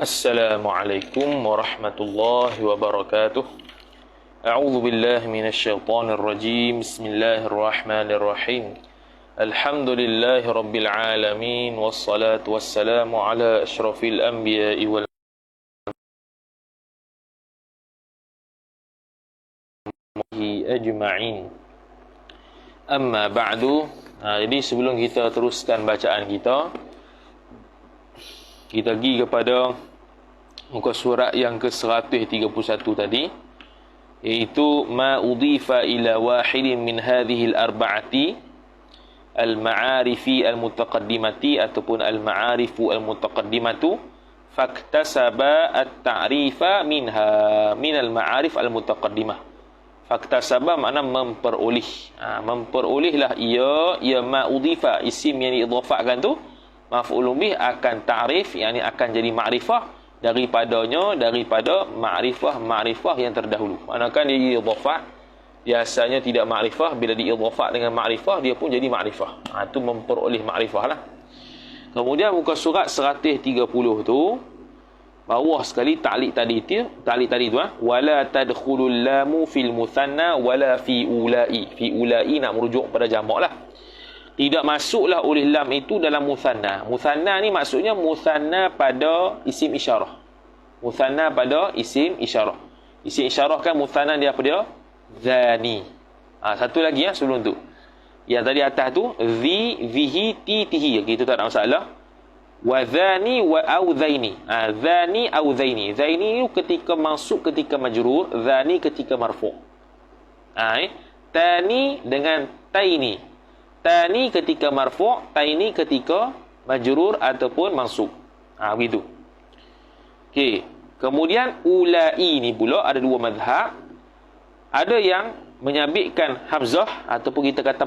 Assalamualaikum warahmatullahi wabarakatuh. A'udzu billahi minasyaitonir rajim. Bismillahirrahmanirrahim. Alhamdulillahi rabbil alamin wassalatu wassalamu ala asyrafil anbiya'i wal ajma'in. Amma ba'du. Jadi sebelum kita teruskan bacaan kita pergi kepada muka surat yang ke-131 tadi, iaitu ma udhifa ila wahidin min hadhihi al-arba'ati al-ma'arifi al-mutaqaddimati ataupun al-ma'arifu al-mutaqaddimatu faktasaba at-ta'rifa minha min al-ma'arif al-mutaqaddimah. Faktasaba makna memperoleh. Memperolehlah ia ma udhifa, isim yang diidhafahkan tu maf'ulun bih akan ta'rif, yakni akan jadi ma'rifah daripada ma'rifah yang terdahulu. Manakan dia idhafah, biasanya tidak ma'rifah, bila diidhafah dengan ma'rifah dia pun jadi ma'rifah. Itu memperoleh ma'rifah lah. Kemudian muka surat 130 tu bawah sekali ta'liq tadi tu wala tadkhulul lamu fil muthanna wala fi ulai. Fi ulai nak merujuk pada jamak lah. Tidak masuklah oleh lam itu dalam muthanna. Muthanna ni maksudnya muthanna pada isim isyarah. Muthanna pada isim isyarah. Isim isyarah kan muthanna dia apa dia? Zani. Satu lagi sebelum tu. Yang tadi atas tu zihi, tihi. Itu tak ada masalah. Wa zani wa au zaini. Zani au zaini. Zaini itu ketika masuk ketika majrur, zani ketika marfu'. Tani dengan taini. Tani ketika marfu', taini ketika majrur ataupun mansub. Begitu. Okey. Kemudian ulai ni pula ada dua mazhab. Ada yang menyabitkan hamzah ataupun kita kata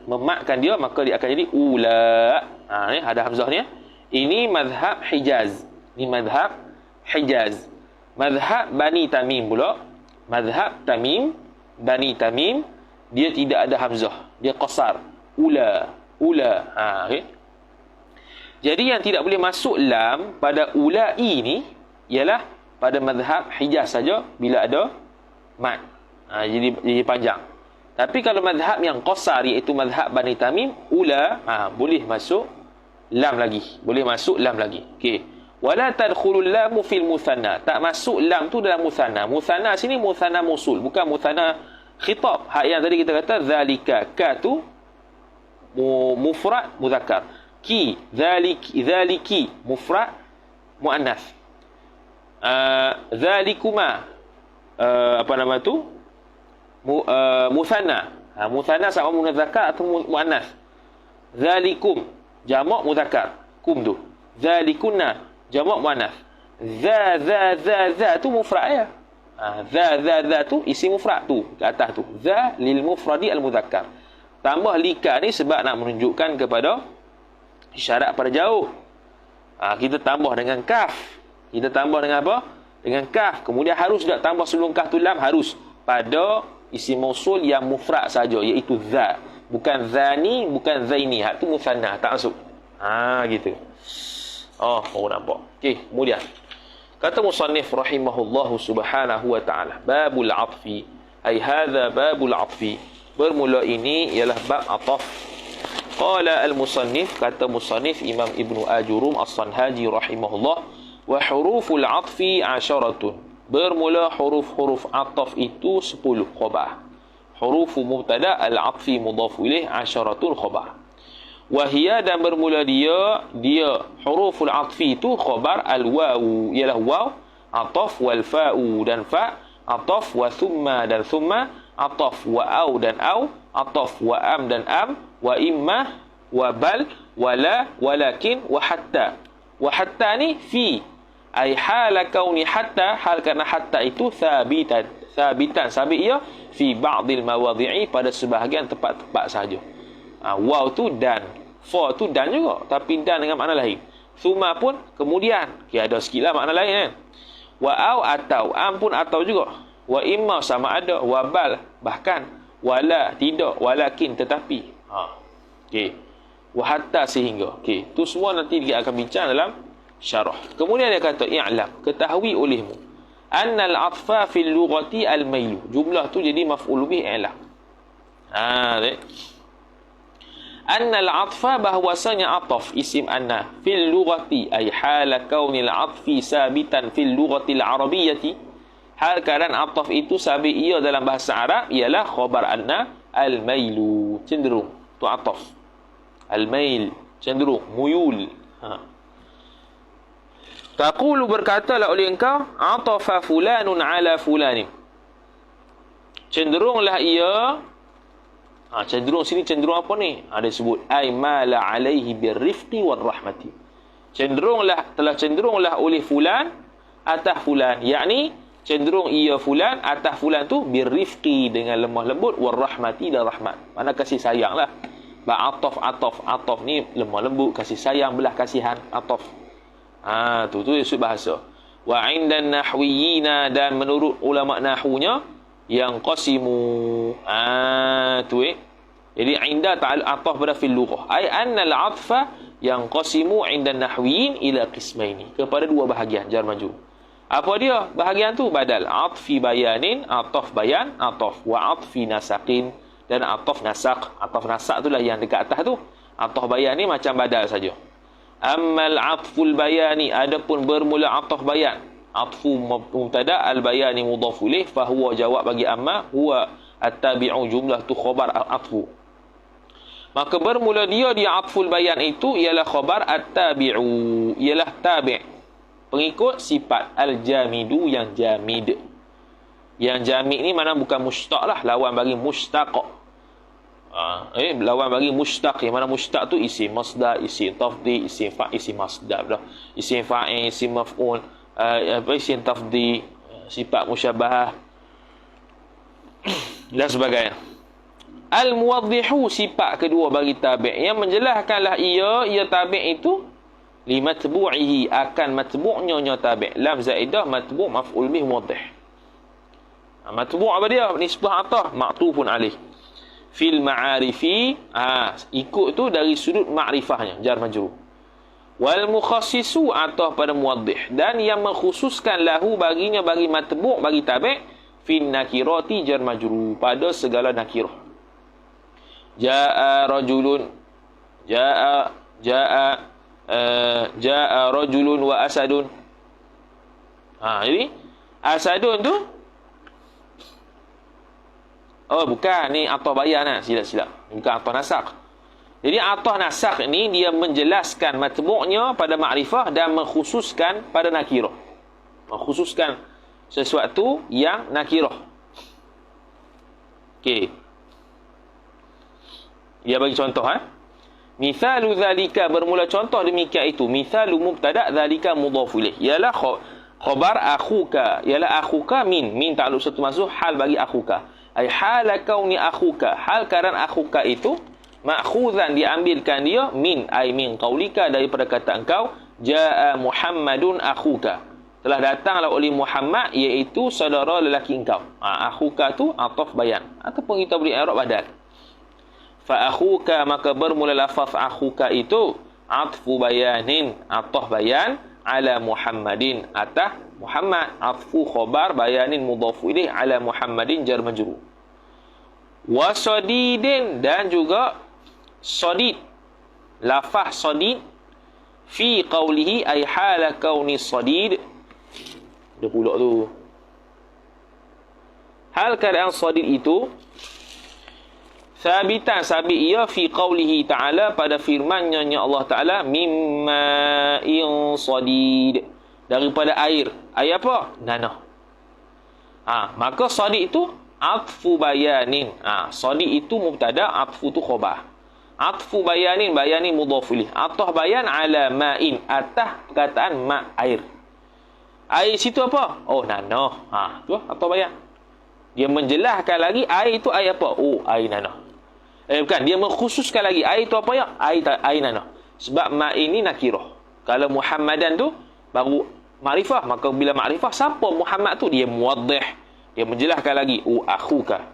mematkan dia, maka dia akan jadi ula. Ni ada hamzah ni. Ini mazhab Hijaz. Ni mazhab Hijaz. Mazhab Bani Tamim pula. Mazhab Tamim, Bani Tamim, dia tidak ada hamzah. Dia qasar. Ula. Okay. Jadi yang tidak boleh masuk lam pada ulai ni ialah pada mazhab Hijaz saja bila ada mat. Jadi panjang. Tapi kalau mazhab yang qasar iaitu mazhab Bani Tamim, ula boleh masuk lam lagi. Boleh masuk lam lagi. Okey. Wala tadkhulul lamu fil muthanna. Tak masuk lam tu dalam muthanna. Muthanna sini muthanna mausul, bukan muthanna khitab. Hak yang tadi kita kata zalika, ka tu mufrad muzakkar, zaliki mufrad muannas, zalikuma apa nama tu muthanna. Muthanna sama muzakkar atau muannas. Zalikum jamak muzakkar, kum tu. Zalikunna jamak muannas. Za tu mufrad ya. Za tu isi mufrad tu ke atas tu. Za lil mufradi al muzakkar. Tambah lika ni sebab nak menunjukkan kepada isyarat pada jauh. Kita tambah dengan kaf. Kita tambah dengan apa? Dengan kaf. Kemudian harus juga tambah sebelum kaf tu lam, harus pada isim mausul yang mufrad saja, iaitu za. Bukan zani, bukan zaini. Hak tu muthanna, tak masuk. Gitu. Baru nampak. Okey, kemudian kata musannif rahimahullahu subhanahu wa ta'ala, babul atfi, ay hadza babul atfi. Bermula ini ialah bab ataf. Qala al-musannif, kata musannif Imam Ibnu Ajurum As-Sanhaji rahimahullah, wa huruful atfi 'asharatun. Bermula huruf-huruf ataf itu 10 khabar. Hurufu mubtada al-atfi mudhaf ilaih 'asharatun khabar. Wa hiya, dan bermula dia huruful atfi itu khabar al-wawu, ialah waw ataf, wal fa'u dan fa ataf, wa thumma dan thumma ataf, wa au dan au ataf, wa am dan am, wa imma, wa bal, wala, walakin, wa hatta. Wa hatta ni fi, ay hala kauni hatta, hal kerana hatta itu sabitan, sabit ia fi ba'dil mawadhi'i, pada sebahagian tempat-tempat sahaja. Waw tu dan, fa tu dan juga, tapi dan dengan makna lain. Thumma pun kemudian, ada sikitlah makna lain kan. Wa au atau, am pun atau juga. Wa imma sama ada, wa bal bahkan, wala tidak, walakin tetapi. Okey. Wa hatta sehingga. Okey, tu semua nanti dia akan bincang dalam syarah. Kemudian dia kata, i'lam, ketahui olehmu, annal atfa fil lughati al-mailu. Jumlah tu jadi maf'ul bih i'lam. Annal atfa, bahwasanya ataf isim anna fil lughati ay hala kaunil atfi sabitan fil lughati al-arabiyyati, hal keadaan ataf itu sabit ia dalam bahasa Arab ialah khabar anna al-mailu, cenderung. Tu ataf. Al-mail, cenderung, muyul. Taqulu, berkatalah oleh engkau, atafa fulanun ala fulanin. Cenderunglah ia. Cenderung sini cenderung apa ni? Dia sebut ay mala alaihi birrifqi warahmati. Telah cenderunglah oleh fulan atas fulan, yakni cenderung ia fulan atas fulan tu birrifqi, dengan lemah lembut, warahmati, dan rahmat. Mana kasih sayanglah. Ataf ni lemah lembut, kasih sayang, belah kasihan, ataf. Tu disebut bahasa. Wa indan nahwiyina, dan menurut ulama nahwunya, yang qasimu. Jadi inda ta'al ataf pada fil lughah, ay anna al-'athfa yang qasimu inda nahwiyin ila qismaini, kepada dua bahagian, jar majrur. Apa dia bahagian tu? Badal atfi bayanin, ataf bayan, ataf wa atfi nasaqin, dan ataf nasaq. Ataf nasaq itulah yang dekat atas tu. Ataf bayan ni macam badal saja. Ammal atful bayani, adapun bermula ataf bayan, atfu mubtada al-bayani mudhaf ilaih, fa huwa jawab bagi amma, huwa at-tabi'u, jumlah tu khabar atfu. Maka bermula dia atful bayan itu ialah khabar at-tabi'u, ialah tabi', pengikut sifat al-jamidu, yang jamid. Yang jamid ni mana bukan mushtaq lah, lawan bagi mushtaq. Lawan bagi mushtaq, yang mana mushtaq tu isim masdar, isim tafdhi, isim masdar, isim fa'il, isim maf'ul, isim tafdhi, sifat musyabahah dan sebagainya. Al-muwaddihu, sifat kedua bagi tabi', yang menjelaskanlah ia tabi' itu li matbu'ihi, akan matbu'nya tabi'. Lam zaidah, matbu' maf'ul bih muwaddih. Matbu' apa dia? Nisbah atah, ma'tufun alaih. Fil ma'arifi, ikut tu dari sudut ma'rifahnya, jar majrur. Wal mukhassisu, atah pada muwaddih, dan yang mengkhususkan lahu baginya, bagi matbu', bagi tabi', fin nakirati, jar majrur, pada segala nakirah. Ja'a rajulun, ja'a rajulun wa asadun. Jadi asadun tu bukan ni atah bayan lah, silap bukan atah nasakh. Jadi atah nasakh ni dia menjelaskan matbu'nya pada ma'rifah dan mengkhususkan pada nakirah, mengkhususkan sesuatu yang nakirah. Okey, dia bagi contoh. Mithalu dhalika, bermula contoh demikian itu. Mithalu mubtada', dhalika mudhaf ilaih, ialah khabar akhuka, ialah akhuka min ta'alluq satu masuk hal bagi akhuka, ay hala kauni akhuka, hal keadaan akhuka itu ma'khuzan, diambilkan dia, min ay min qaulika, daripada kata engkau, jaa Muhammadun akhuka, telah datanglah oleh Muhammad, iaitu saudara lelaki engkau. Akhuka tu ataf bayan, ataupun kita beri i'rab badal. Fa akhuka, maka bermula lafaz akhuka itu atfu bayanin, ataf bayan, ala Muhammadin, atas Muhammad, atfu khabar bayanin mudhaf ilaih, ala Muhammadin, jar majrur. Wa sadidin, dan juga sadid, lafaz sadid, fi qawlihi ay hala kauni sadid, dia pula tu, hal keadaan sadid itu, sabitan, sabit ia, fi qawlihi ta'ala, pada firman-Nya Allah Ta'ala, mimma in sadid, daripada air. Air apa? Nanah. Maka sadid itu atfu bayanin. Sadid itu mubtada, atfu tu khabar. Atfu bayanin, bayanin mudhaf ilaih, atah bayan ala ma'in, atas perkataan ma', air. Air situ apa? Nanah. Tu atah bayan. Dia menjelaskan lagi air itu air apa? Air nanah. Bukan, dia mengkhususkan lagi air itu apa ya? Air nanah. Sebab ma'in ni nakirah. Kalau Muhammadan tu baru ma'rifah, maka bila ma'rifah, siapa Muhammad tu? Dia muwaddih. Dia menjelaskan lagi, akhuka.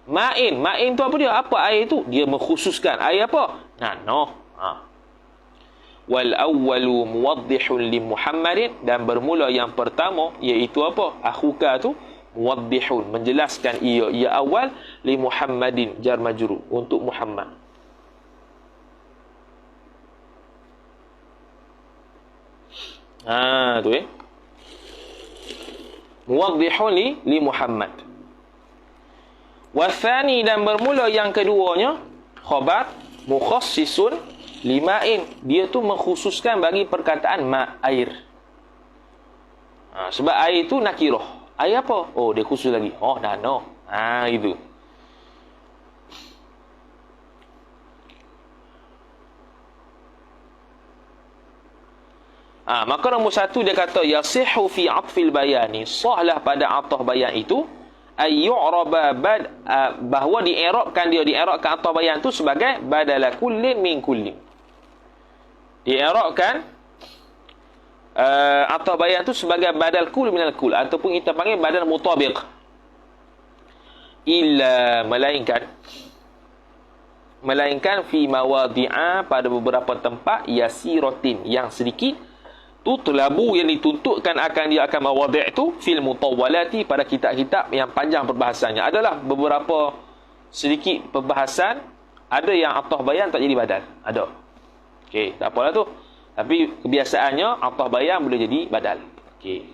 Ma'in tu apa dia? Apa air itu? Dia mengkhususkan air apa? Nanah. Wal awwalu muwaddihun li Muhammadin, dan bermula yang pertama iaitu apa? Akhuka tu muwaddihun, menjelaskan ia awal, li Muhammadin jar majrur untuk Muhammad. Tu muwaddihun li Muhammad. Wathani, dan bermula yang keduanya khabar mukhassisun lima'in, dia tu mengkhususkan bagi perkataan ma, air. Sebab air tu nakirah. Air apa? Oh, dia khusus lagi. Oh, danau. Itu. Maka nombor satu dia kata yasihu fi atfil bayani, sahlah pada ataf bayan itu ayyu'raba bahawa di'irabkan ataf bayan tu sebagai badala kullin min kullin. Di'irabkan ataf bayan tu sebagai badal kull minal kull, ataupun kita panggil badal mutabiq. Illa, melainkan fi mawadi'a, pada beberapa tempat yasiratin, yang sedikit, tutlabu, yang dituntutkan akan mawadi' itu fil mutawwalati, pada kitab-kitab yang panjang perbahasannya. Adalah beberapa sedikit perbahasan, ada yang ataf bayan tak jadi badal, ada. Okey, tak apalah tu. Tapi kebiasaannya ataf bayan boleh jadi badal. Okey.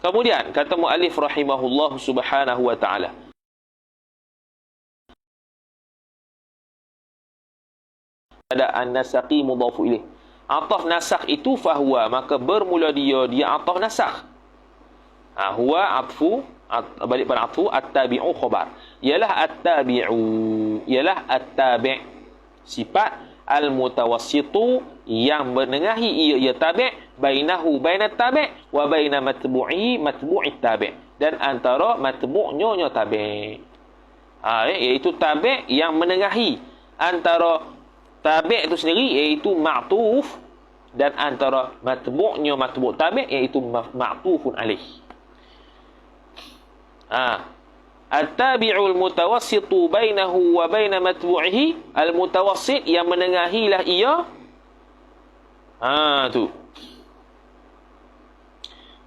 Kemudian kata muallif rahimahullah subhanahu wa ta'ala, ada an-nasaqi mudhafu ilaih. Ataf nasakh itu fahuwa, maka bermula dia ataf nasakh. Huwa atfu, balik pada atfu, at-tabi'u khabar. Ialah at-tabi', sifat al-mutawassitu, yang menengahi ia tabi', bainahu bainat tabi' wa baina matbu'i tabi', dan antara matbu'nya tabi'. Iaitu tabi' yang menengahi antara tabi' itu sendiri iaitu ma'tuf, dan antara matbu'nya matbu' tabi' iaitu ma'tufun alaih. At-tabi'ul mutawassitu bainahu wa baina matbu'ihi, al-mutawassit, yang menengahilah ia. Tu.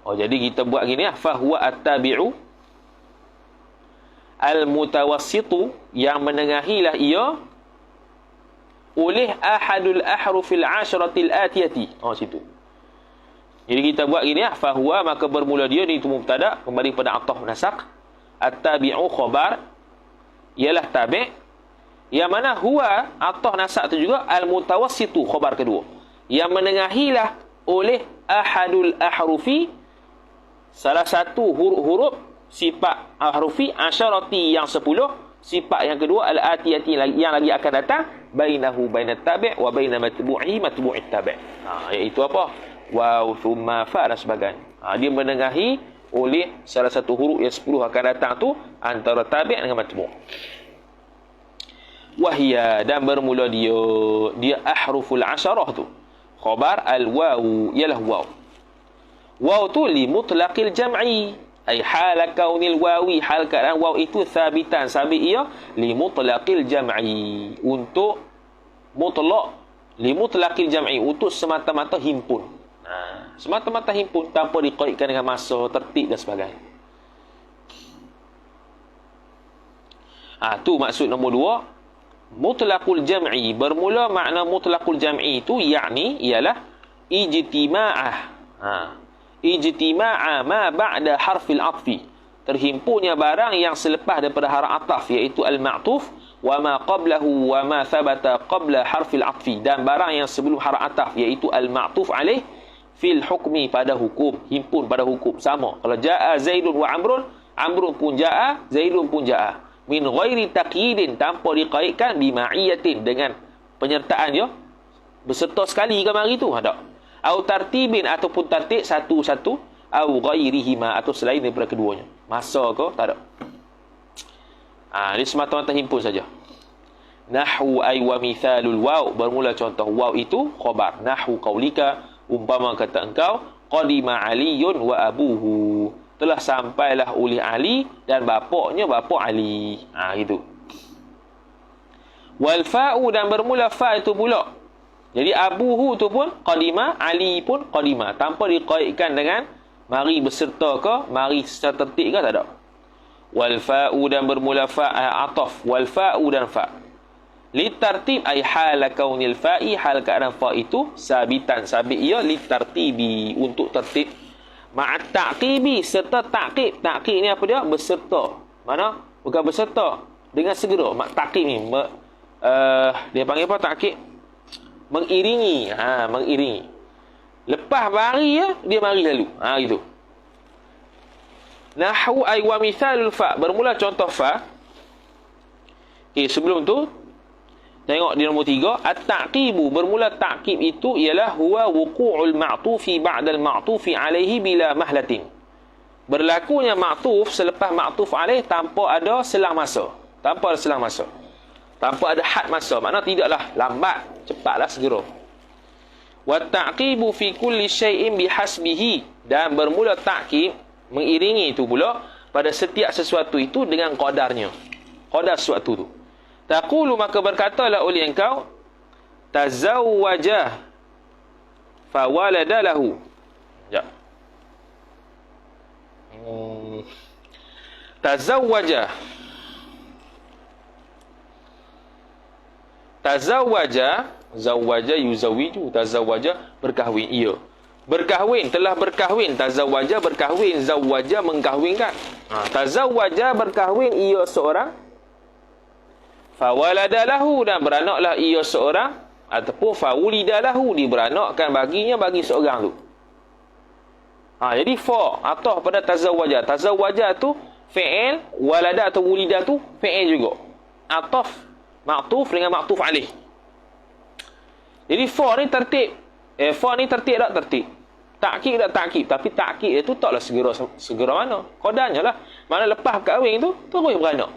Jadi kita buat gini, fahuwa at-tabi'u al-mutawassitu, yang menengahilah ia oleh ahadul ahrufil ashratil atiyati. Situ. Jadi kita buat gini, fahuwa, maka bermula dia, itu mubtada, kembali pada ataf nasakh. At-tabi'u khabar, ialah tabi', yang mana huwa ataf nasakh tu juga al-mutawassitu, khabar kedua, yang menengahilah oleh ahadul ahrufi, salah satu huruf-huruf sifat ahrufi, asyarati, yang 10, sifat yang kedua al-atiyati, yang lagi akan datang, bainahu bainat tabi' wa baina matbu'it tabi'. Iaitu apa? Waw, thumma, fa, dan sebagainya. Dia menengahi oleh salah satu huruf yang 10 akan datang tu, antara tabi' dengan matbu'. Wahia, dan bermula dia ahruful asyarah tu, khabar al-waw, ialah waw. Waw tu li mutlaqil jam'i, ay hal kaunil wawi, hal keadaan waw itu sabitan, sabit ia, li mutlaqil jam'i, untuk mutlaq, li mutlaqil jam'i, untuk semata-mata himpun. Semata-mata himpun, tanpa dikaitkan dengan masa, tertib dan sebagainya. Tu maksud nombor 2, mutlaqul jam'i. Bermula makna mutlaqul jam'i itu yakni ialah ijtima'ah. Ijtima'a ma ba'da harfil atfi, terhimpunnya barang yang selepas daripada harf ataf, iaitu al-ma'tuf, wa ma qablahu wa ma thabata qabla harfil atfi, dan barang yang sebelum harf ataf, iaitu al-ma'tuf alaih, fil hukmi, pada hukum, himpun pada hukum, sama. Kalau ja'a Zaidun wa Amrun, Amrun pun ja'a, Zaidun pun ja'a, min ghairi taqyidin, tanpa dikaitkan, bima'iyatin, dengan penyertaan dia berserta sekali ke mari tu, ada. Au tartibin, ataupun tertib satu-satu, au ghairihima, atau selain daripada keduanya. Masa ke? Tak ada. Ini semata-mata himpun saja. Nahwu ay wa mithalul waw, bermula contoh waw itu khabar. Nahwu qaulika, umpama kata engkau, qadima aliyun wa abuhu, telah sampailah oleh Ali dan bapaknya bapa Ali. Gitu. Wal fa'u, dan bermula fa itu pula Jadi abuhu tu pun qadima, Ali pun qadima, tanpa diqaidkan dengan mari berserta ke, mari secara tertib ke, tak ada. Wal fa'u dan bermula fa ataf, wal fa'u dan fa. Litartib ay hal kaunil fa'i, hal keadaan fa itu sabitan, sabit ia litartibi, untuk tertib. Ma'at ta'qibi, serta ta'qib. Ta'qib ni apa dia? Berserta. Mana? Bukan berserta, dengan segera. Ta'qib ni dia panggil apa ta'qib? Mengiringi. Mengiringi. Lepas mari ya, dia mari lalu. Gitu. Nahwu ay wa mithalul fa, bermula contoh fa. Sebelum tu tengok di nombor 3, at-ta'qibu, bermula ta'qib itu ialah huwa wuqu'ul ma'tufi ba'dal ma'tufi alaihi bila mahlatin. Berlakunya ma'tuf selepas ma'tuf alaih tanpa ada selang masa. Tanpa ada selang masa. Tanpa ada had masa. Maknanya tidaklah lambat, cepatlah segera. Wa ta'qibu fi kulli syai'in bihasbihi, dan bermula ta'qib mengiringi itu pula pada setiap sesuatu itu dengan qadarnya. Qadar sesuatu tu. Taqulu, maka berkatalah oleh engkau, tazawwaja fa walada lahu. Ya. Tazawwaja. Tazawwaja, zawwaja yuzawwiju, tazawwaja berkahwin, ia. Berkahwin, telah berkahwin. Tazawwaja berkahwin, zawwaja mengkahwinkan. Tazawwaja berkahwin ia seorang, fawalada lahu, dan beranaklah ia seorang, ataupun fawulida lahu, diberanakkan baginya, bagi seorang tu. Jadi fa atau pada tazawwaja. Tazawwaja tu fi'il, walada atau wulida tu fi'il juga. Ataf ma'tuf dengan ma'tuf alaih. Jadi fa ni tertib. Fa ni tertib tak tertib? Ta'kid tak ta'kid? Tapi ta'kid itu taklah segera mana? Qadarnya lah. Mana lepas kahwin tu terus beranak.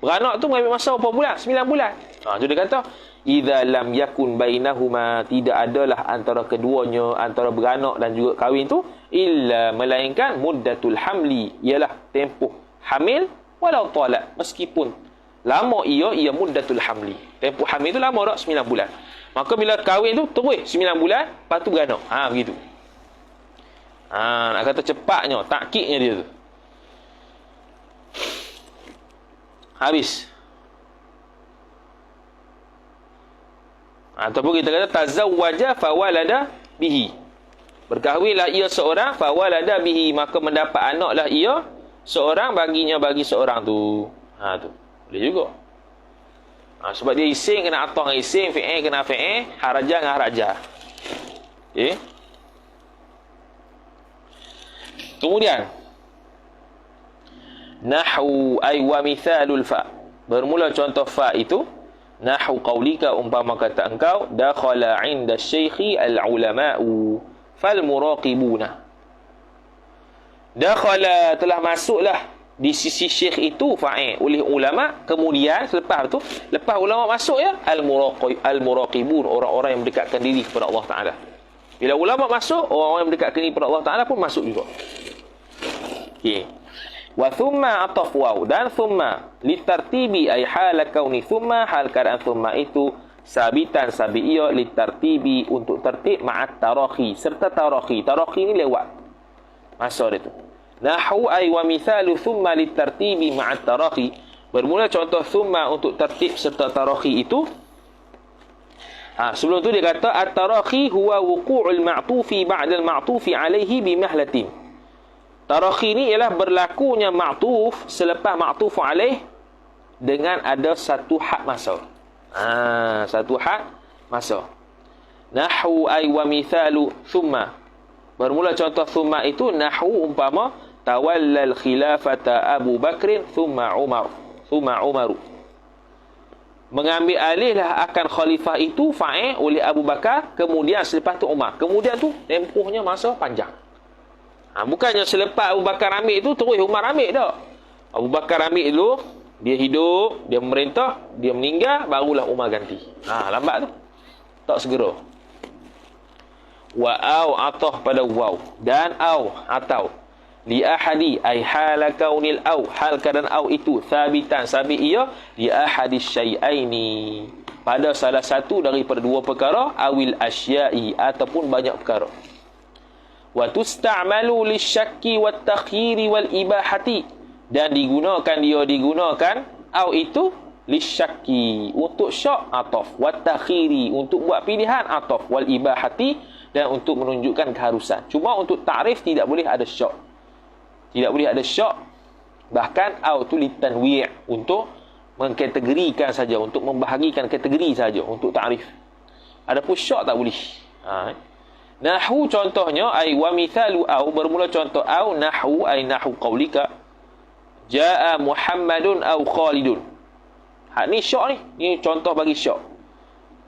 Beranak tu mengambil masa berapa bulan? 9 bulan. Jadi dia kata, idza lam yakun bainahuma, tidak adalah antara keduanya, antara beranak dan juga kahwin tu, illa melainkan muddatul hamli, ialah tempoh hamil, walau talak, meskipun lama ia muddatul hamli. Tempoh hamil tu lama tak? 9 bulan. Maka bila kahwin tu terus 9 bulan, lepas tu beranak. Begitu. Nak kata cepatnya, takkidnya dia tu. Habis. Ataupun kita kata tazawwaja fawalada bihi. Berkahwinlah ia seorang, fawalada bihi, maka mendapat anaklah ia seorang, baginya bagi seorang tu. Tu. Boleh juga. Sebab dia isim kena atah dengan isim, fi'il kena fi'il, haraja dengan haraja. Okey. Kemudian nahwu ay wa mithalul fa, bermula contoh fa itu nahwu qaulika, umpama kata engkau, dakhala 'inda syaikhi al-ulama'u fal muraqibuna. Dakhala, telah masuklah di sisi syekh itu fa'il oleh ulama, kemudian selepas tu, lepas ulama masuk ya, al-muraqibun, orang-orang yang mendekatkan diri kepada Allah Ta'ala. Bila ulama masuk, orang-orang yang mendekatkan diri kepada Allah Ta'ala pun masuk juga. Okey. Wa thumma ataf waw, dan thumma litartibi ay hal kauni thumma, hal keadaan thumma itu sabitan, sabit ia, litartibi, untuk tertib, ma'at tarakhi, serta tarakhi. Tarakhi ni lewat masa dia tu. Nahwu ay wa mithalu thumma litartibi ma'at tarakhi, bermula contoh thumma untuk tertib serta tarakhi itu. Sebelum tu dia kata at-tarakhi huwa wuqu'ul ma'tufi ba'dal ma'tufi alaihi bimahlatin. Tarakhi ni ialah berlakunya ma'tuf selepas ma'tuf alaih dengan ada satu had masa. Satu had masa. Nahwu ay wa mithalu thumma, bermula contoh thumma itu, nahwu umpama tawallal khilafata Abu Bakrin thumma Umar, thumma Umaru, mengambil alihlah akan khalifah itu fa'il oleh Abu Bakar, kemudian selepas tu Umar. Kemudian tu tempohnya masa panjang. Bukannya selepas Abu Bakar ambil itu terus Umar ambil tak. Abu Bakar ambil dulu, dia hidup, dia memerintah, dia meninggal, barulah Umar ganti. Lambat tu, tak segera. Wa au atah pada waw, dan au atau li ahadi ay hala kaunil au, hal keadaan au itu thabitan sabit ia li ahadi syai'aini, pada salah satu daripada dua perkara, awil asya'i ataupun banyak perkara. Wa tusta'malu lisyakki wat takhiri wal ibahati, dan digunakan au itu lisyakki untuk syak ataf, wat takhiri untuk buat pilihan ataf, wal ibahati dan untuk menunjukkan keharusan. Cuma untuk takrif tidak boleh ada syak. Tidak boleh ada syak. Bahkan au tu litanwi' untuk mengkategorikan saja, untuk membahagikan kategori saja untuk takrif. Adapun syak tak boleh. Nahwu contohnya ay wa mithalu au, bermula contoh au nahwu ay nahwu qaulika jaa Muhammadun au Khalidun. Ni syak ni. Ni contoh bagi syak.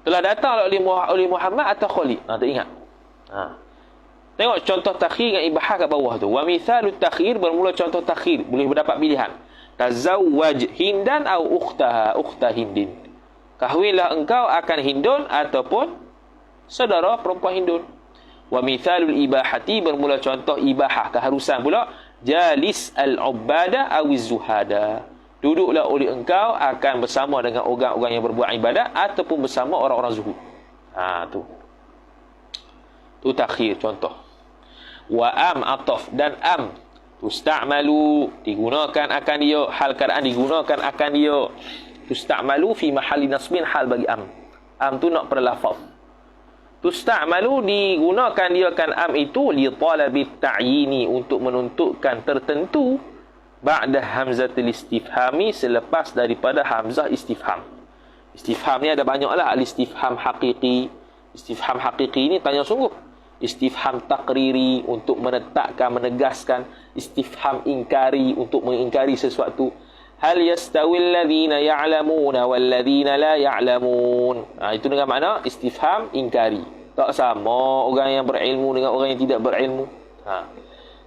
Telah datang oleh Muhammad atau Khalid. Tak ingat. Tengok contoh takhir dengan ibahah kat bawah tu. Wa mithalut takhir, bermula contoh takhir, boleh berdapat pilihan. Tazawwaj Hindan au ukhtaha, ukhta Hindin. Kahwinlah engkau akan Hindun ataupun saudara perempuan Hindun. Wa mithalul ibahati, bermula contoh ibahah, keharusan pula. Jalis al-ubada awiz zuhada, duduklah oleh engkau akan bersama dengan orang-orang yang berbuat ibadat ataupun bersama orang-orang zuhud. Tu takhir contoh. Wa am ataf, dan am tusta'malu digunakan akan dia, hal keadaan digunakan akan dia. Tusta'malu fi mahalli nasbin, hal bagi am. Am tu nak perlafaz. Tusta'malu digunakan dia kan am itu li talabit ta'yini, untuk menuntukkan tertentu, ba'da hamzatil istifhami, selepas daripada hamzah istifham. Istifham ni ada banyaklah, al-istifham haqiqi. Istifham haqiqi ni tanya sungguh. Istifham takriri untuk menetapkan, menegaskan. Istifham ingkari untuk mengingkari sesuatu. Hal yastawil ladzina ya'lamuna wal ladzina la ya'lamun. Itu dengan makna istifham ingkari. Tak sama orang yang berilmu dengan orang yang tidak berilmu.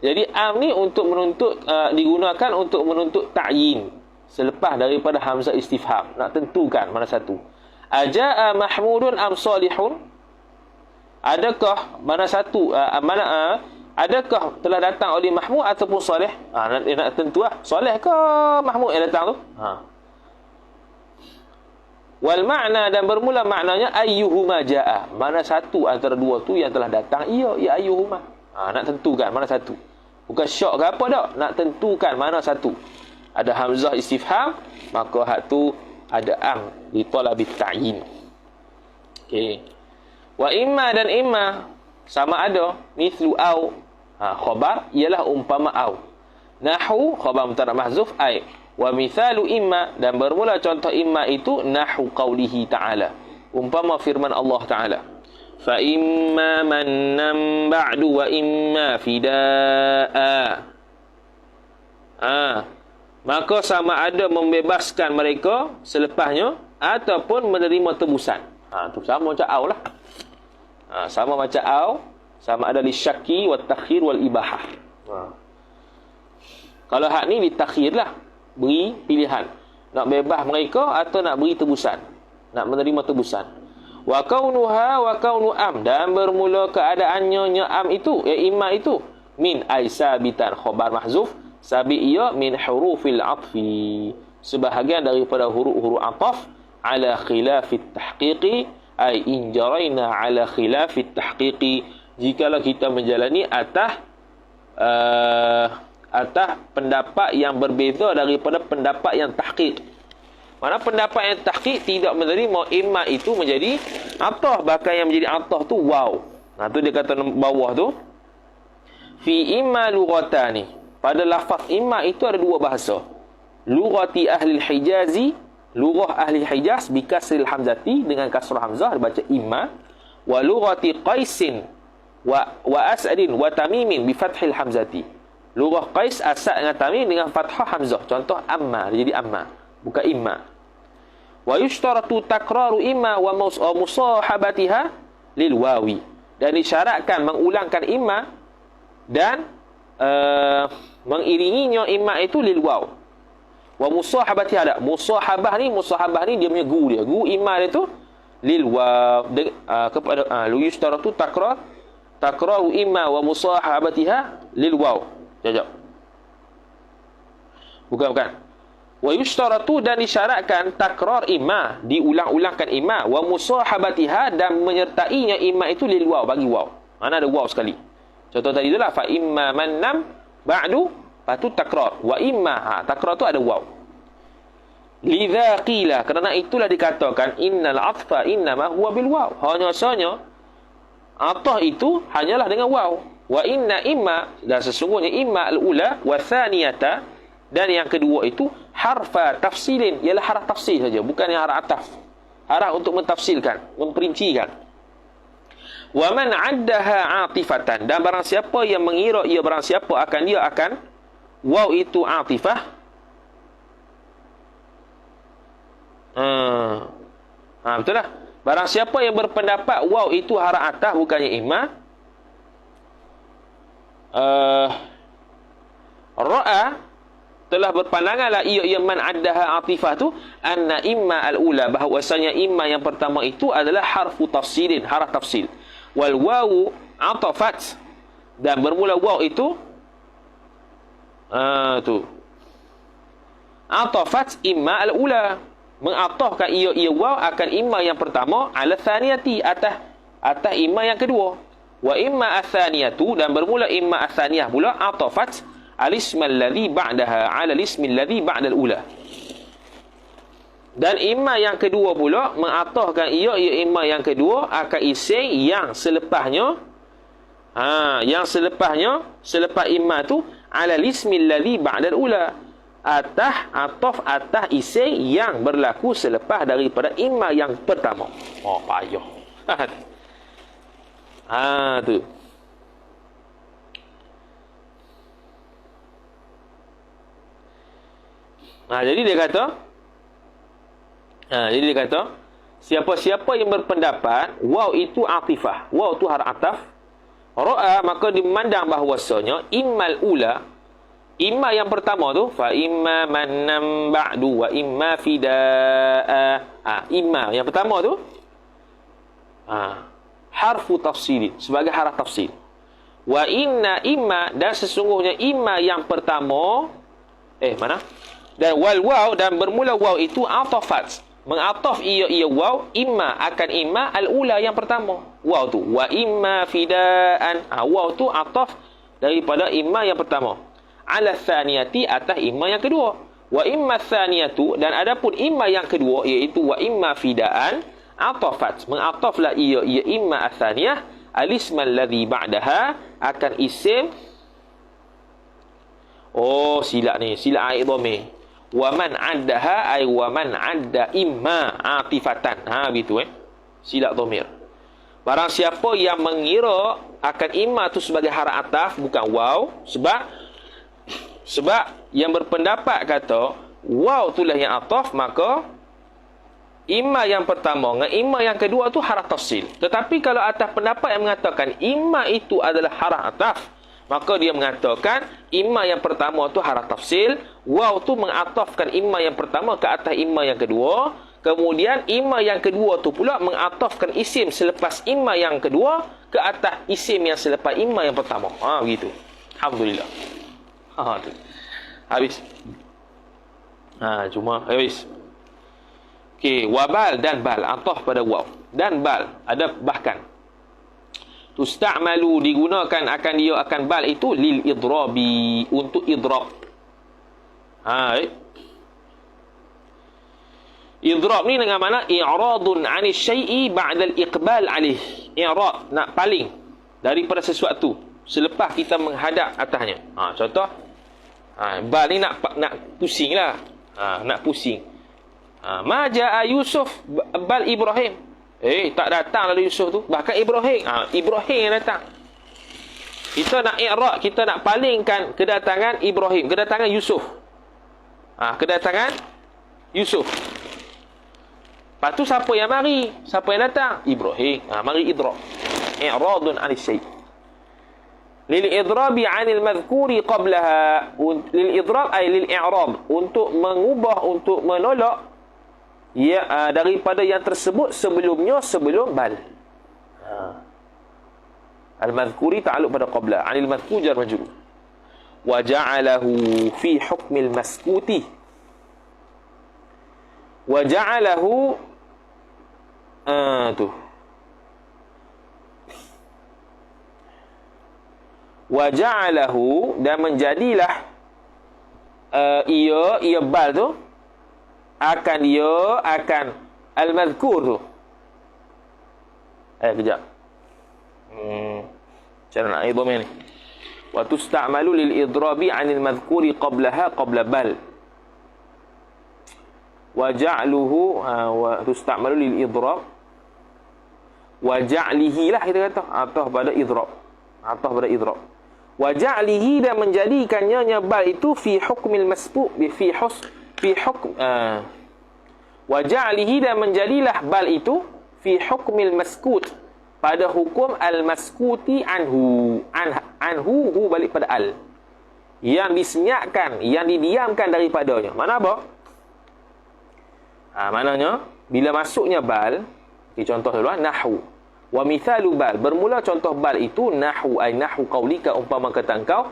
Jadi am ni untuk menuntut, digunakan untuk menuntut ta'yin selepas daripada hamzah istifham, nak tentukan mana satu. Aja'a mahmudun am salihun, adakah mana satu, adakah telah datang oleh Mahmud ataupun Saleh? Nak tentu lah, Saleh ke Mahmud yang datang tu? Wal makna, dan bermula maknanya ayyuhuma jaa, mana satu antara dua tu yang telah datang, ya ayyuhuma. Nak tentukan mana satu. Bukan syak ke apa dak, nak tentukan mana satu. Ada hamzah istifham, maka hak tu ada am li talabit ta'yin. Okey. Wa imma, dan imma sama ada mithlu au, khabar ialah umpama au. Nahwu khabar mubtada mahzuf ay. Wa mithalu imma, dan bermula contoh imma itu nahwu qaulihi ta'ala, umpama firman Allah Ta'ala, fa imma mannan ba'du wa imma fidaa. Maka sama ada membebaskan mereka selepasnya ataupun menerima tebusan. Tu sama macam au lah. Sama macam au, sama ada lisyaki wat takhir wal ibahah. Kalau hak ni ditakhir lah, beri pilihan, nak bebas mereka atau nak beri tebusan, nak menerima tebusan. Wa kaunuha wa kaunu am, dan bermula keadaannya am itu, imma itu, min ay sabitan, khabar mahzuf, sabit ia min hurufil atfi, sebahagian daripada huruf-huruf ataf, ala khilafit tahqiqi, ay in jaraina ala khilafit tahqiqi, jikalau kita menjalani atas pendapat yang berbeza daripada pendapat yang tahqiq. Mana pendapat yang tahqiq tidak menerima imma itu menjadi atah, bahkan yang menjadi atah tu waw. Tu dia kata bawah tu, fi imma lughatani, pada lafaz imma itu ada dua bahasa. Lughati ahli hijazi, lughah ahli Hijaz bi kasril hamzati, dengan kasrah hamzah dibaca imma. Wa lughati qaisin wa as'adin wa tamimin bi fathil hamzati, lughah qais, asad dengan tamim dengan fathah hamzah. Contoh amma, jadi amma, bukan imma. Wa yushtaratu takraru imma wa musahabatiha lil wawi, dan disyaratkan mengulangkan imma dan mengiringinya imma itu lil waw. Wa musahabatiha, ada musahabah ni dia punya gu dia, gu imma dia tu lil waw, kepada yushtaratu takraru imma wa musahabatiha lil waw. Jajak. Bukan. Wa yushtaratu, dan disyaratkan takrar imma, diulang-ulangkan imma, wa musahabatiha, dan menyertainya imma itu lil waw, bagi waw. Mana ada waw sekali. Contoh tadi itulah fa imma mannam ba'du, patu takrar. Wa imma, takrar tu ada waw. Lidza qila, kerana itulah dikatakan innal atfa innama huwa bil waw. Hanya sahaja atah itu hanyalah dengan waw. Wa inna imma, dan sesungguhnya imma al-ula wa thaniyata, dan yang kedua itu harfa tafsilin, ialah haraf tafsil saja, bukan yang haraf ataf. Haraf untuk mentafsirkan, memperincikan. Wa man 'addaha 'atifatan, dan barang siapa yang mengira ia barang siapa akan dia akan waw itu atifah. Betul lah. Barang siapa yang berpendapat waw itu haraf ataf bukannya imma, ra'a, telah berpandanganlah ia man addaha atifah tu anna imma al-ula, bahawasanya imma yang pertama itu adalah harfu tafsilin, haraf tafsil. Wal wawu atafat, dan bermula waw itu atafat imma al-ula, mengatafkan ia waw akan imma yang pertama, ala thaniyati, atas imma yang kedua. Wa imma athaniyatu, dan bermula imma athaniyah pula atafat al-isma alladhi ba'daha 'ala al-ismi alladhi ba'da al-ula. Dan imma yang kedua pula mengatahkan ia imma yang kedua akan isim yang selepasnya, selepas imma tu 'ala al-ismi alladhi ba'da al-ula, atah isim yang berlaku selepas daripada imma yang pertama. Payah. Tu. Jadi dia kata, siapa-siapa yang berpendapat waw itu atifah, waw itu harf ataf, ra'a, maka dimandang bahawasanya immal ula, imma yang pertama tu, fa imma mannam ba'du wa imma fida'a. Imma yang pertama tu harfu tafsili, sebagai haraf tafsil. Wa inna imma, dan sesungguhnya imma yang pertama mana? Dan wal waw, dan bermula waw itu atafat, mengataf ia waw imma akan imma al-ula yang pertama. Waw tu wa imma fidaan, waw tu ataf daripada imma yang pertama, ala thaniyati, atas imma yang kedua. Wa imma thaniyatu, dan adapun imma yang kedua iaitu wa imma fidaan, atafat, mengataflah ia imma athaniyah al-isma alladhi ba'daha, akan isim. Silap aid dhamir. Wa man 'addaha ay wa man 'adda imma atifatan. Begitu silap dhamir. Barang siapa yang mengira akan imma tu sebagai haraf ataf bukan waw, sebab yang berpendapat kata waw itulah yang ataf, maka imma yang pertama dengan imma yang kedua tu haraf tafsil. Tetapi kalau atas pendapat yang mengatakan imma itu adalah haraf ataf, maka dia mengatakan imma yang pertama tu haraf tafsil, waw tu mengatafkan imma yang pertama ke atas imma yang kedua, kemudian imma yang kedua tu pula mengatafkan isim selepas imma yang kedua ke atas isim yang selepas imma yang pertama. Begitu. Alhamdulillah. Tu. Habis. Cuma habis. Okey, wabal dan bal, ataf pada waw. Dan bal, ada bahkan. Tusta'malu, digunakan akan dia akan bal itu lil idrabi, untuk idrab. Idrab ni dengan mana i'radun 'ani syai'i ba'da al-iqbal 'alaih. I'rad, nak paling daripada sesuatu selepas kita menghadap atasnya. Contoh bal ni nak pusinglah. Nak pusing. Ma ja'a Yusuf bal Ibrahim. Tak datang lalu Yusuf tu, bahkan Ibrahim. Ibrahim yang datang. Kita nak i'rad, kita nak palingkan kedatangan Ibrahim, kedatangan Yusuf. Kedatangan Yusuf. Lepas tu siapa yang mari? Siapa yang datang? Ibrahim. Mari idrab. I'radun 'anil syai'. Lil idrabi 'anil madhkuri qablaha. Lil idrab ay lil i'rab, untuk mengubah, untuk menolak daripada yang tersebut sebelum bal. Al-madhkuri ta'alluq pada qabla, 'anil madhkur jar majrur. wa ja'alahu fi hukmil maskuti. Wa ja'alahu tu. Wa ja'alahu, dan menjadilah ia bal tu akan al-madhkur tu. Kejap. Cara nak idhamnya ni. Wa tusta'malu lil idrabi 'anil madhkuri qablaha qabla bal. Wa ja'luhu wa tusta'malu lil idrab. Wa ja'lihi lah kita kata atah pada idrab. Atah pada idrab. Wa ja'lihi, dan menjadikannya bal itu fi hukmil masbu' fi hukm wa ja'lihi, dan menjadilah bal itu fi hukmil maskut, pada hukum al-maskuti anhu. Anhu balik pada al, yang disenyapkan, yang didiamkan daripadanya. Mana apa? Maknanya bila masuknya bal, contoh dulu nahwu. Wa mithalu bal, bermula contoh bal itu nahwu, ay nahwu qaulika, umpama kata engkau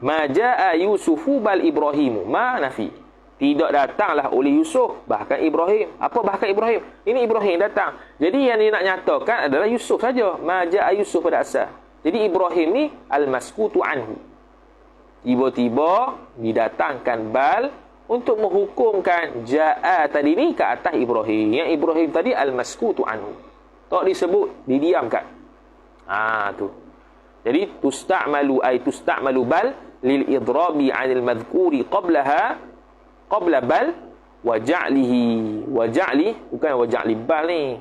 ma jaa yusufu bal ibrahimu, ma nafi, tidak datanglah oleh Yusuf, bahkan Ibrahim. Apa bahkan Ibrahim? Ini Ibrahim datang. Jadi yang dia nak nyatakan adalah Yusuf saja. Ma jaa Yusuf pada asal. Jadi Ibrahim ni al-maskutu anhu. Tiba-tiba didatangkan bal untuk menghukumkan jaa tadi ni ke atas Ibrahim. Yang Ibrahim tadi al-maskutu anhu, tak disebut, didiamkan. Tu. Jadi tusta'malu bal lil idrabi 'anil madhkuri qabla bal wa ja'lihi. Wa ja'li bukan wa ja'li bal ni.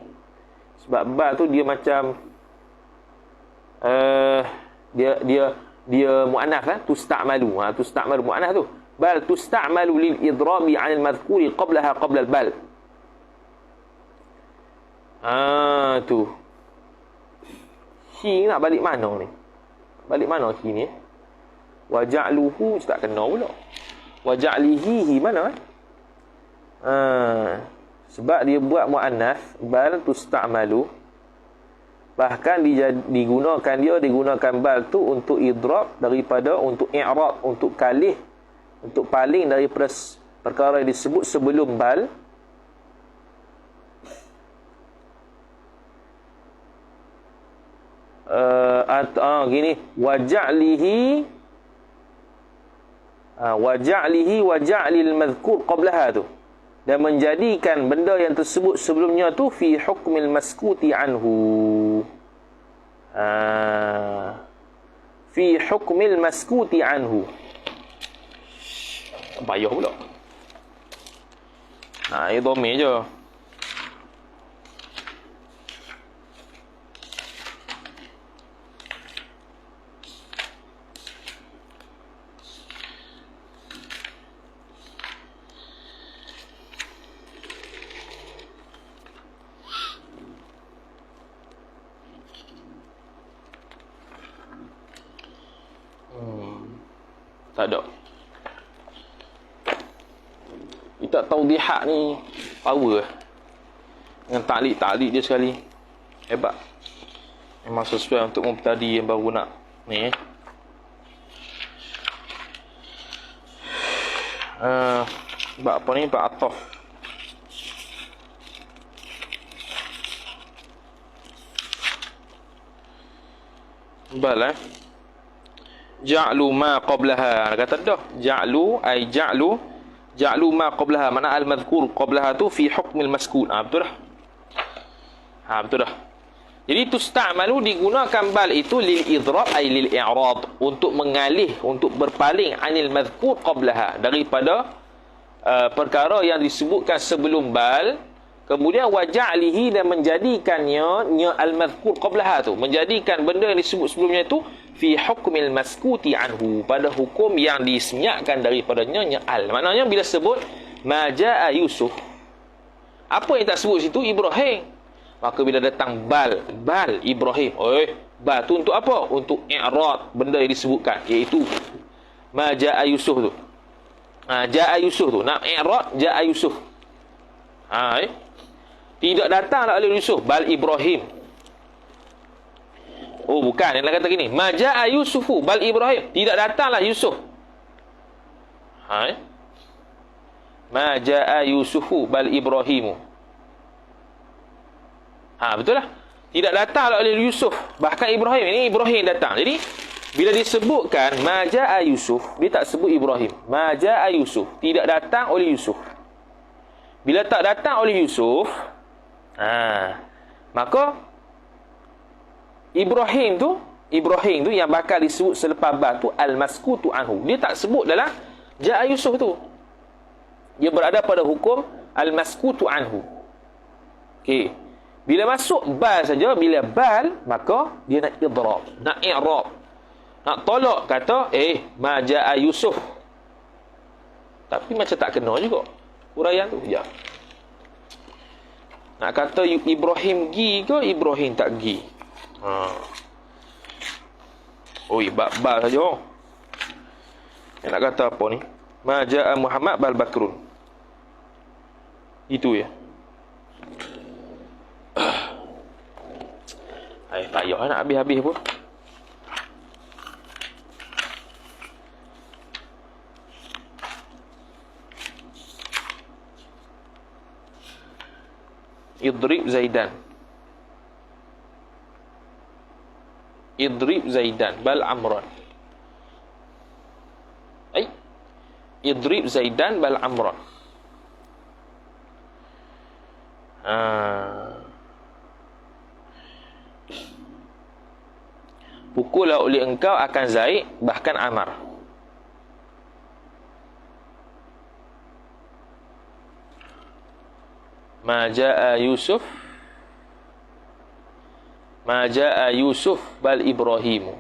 Sebab bal tu dia macam dia muannats lah, tusta'malu. Tusta'malu muannats tu. Bal tusta'malu lil idrabi 'anil madhkuri qabla al-bal. Tu. Hi nak balik mana ni? Balik mana hi ni? Wa ja'luhu tak kena pula. Wa ja'lihi mana? Sebab dia buat muannas, bal tusta'malu. Bahkan digunakan bal tu untuk idrab, daripada untuk i'rab, untuk kalih, untuk paling daripada perkara yang disebut sebelum bal. Gini, waja'lihi waja'lil madhkur qablaha tu, dan menjadikan benda yang tersebut sebelumnya tu fi hukmil maskuti anhu. Fi hukmil maskuti anhu. Payah pula. Ini dhamir je. Tak ada. Kita taudihat ni power dengan taklik dia sekali. Hebat. Memang sesuai untuk mubtadi yang baru nak ni. Sebab apa ni? Bab ataf. Bal ja'lu ma qablaha. Kata dah ja'lu ay ja'lu ma qablaha, mana al-madhkur qablaha tu fi hukmil maskun. Betul dah. Betul dah. Jadi tusta'malu, digunakan bal itu lil idrab ay lil i'rad, untuk mengalih, untuk berpaling anil madhkur qablaha, daripada perkara yang disebutkan sebelum bal. Kemudian waja'lihi, dan menjadikannya al-madhkur qablaha tu, menjadikan benda yang disebut sebelumnya itu fi hukmil maskuti anhu, pada hukum yang disenyapkan daripadanya al. Maknanya bila sebut ma jaa Yusuf, apa yang tak sebut situ? Ibrahim. Maka bila datang bal Ibrahim, bal tu untuk apa? Untuk i'rad benda yang disebutkan, iaitu ma jaa Yusuf tu. Jaa Yusuf tu nak i'rad jaa Yusuf. Tidak datanglah oleh Yusuf, bal Ibrahim. Oh bukan, yang nak kata gini, ma jaa Yusufu bal Ibrahim, tidak datanglah Yusuf. Ma jaa Yusufu bal Ibrahimu. Betul lah. Tidak datanglah oleh Yusuf, bahkan Ibrahim. Ini Ibrahim datang. Jadi bila disebutkan ma jaa Yusuf, dia tak sebut Ibrahim. Ma jaa Yusuf, tidak datang oleh Yusuf. Bila tak datang oleh Yusuf, maka Ibrahim tu yang bakal disebut selepas ba tu al-maskutu anhu. Dia tak sebut dalam jaa Yusuf tu. Dia berada pada hukum al-maskutu anhu. Okey. Bila masuk bal saja, bila bal, maka dia nak idrab, nak i'rab. Nak tolak kata ma jaa Yusuf. Tapi macam tak kena juga huraian tu. Ya. Nak kata Ibrahim gi ke Ibrahim tak gi? Bal saja. Nak kata apa ni? Ma jaa Muhammad bal Bakrun. Itu ya. Tak payah nak habis-habis pun. Idrib Zaidan. Idrib Zaidan bal Amran. Idrib Zaidan bal Amran. Pukullah oleh engkau akan Zaid, bahkan Amar. Ma jaa Yusuf. Ma jaa Yusuf bal Ibrahimu.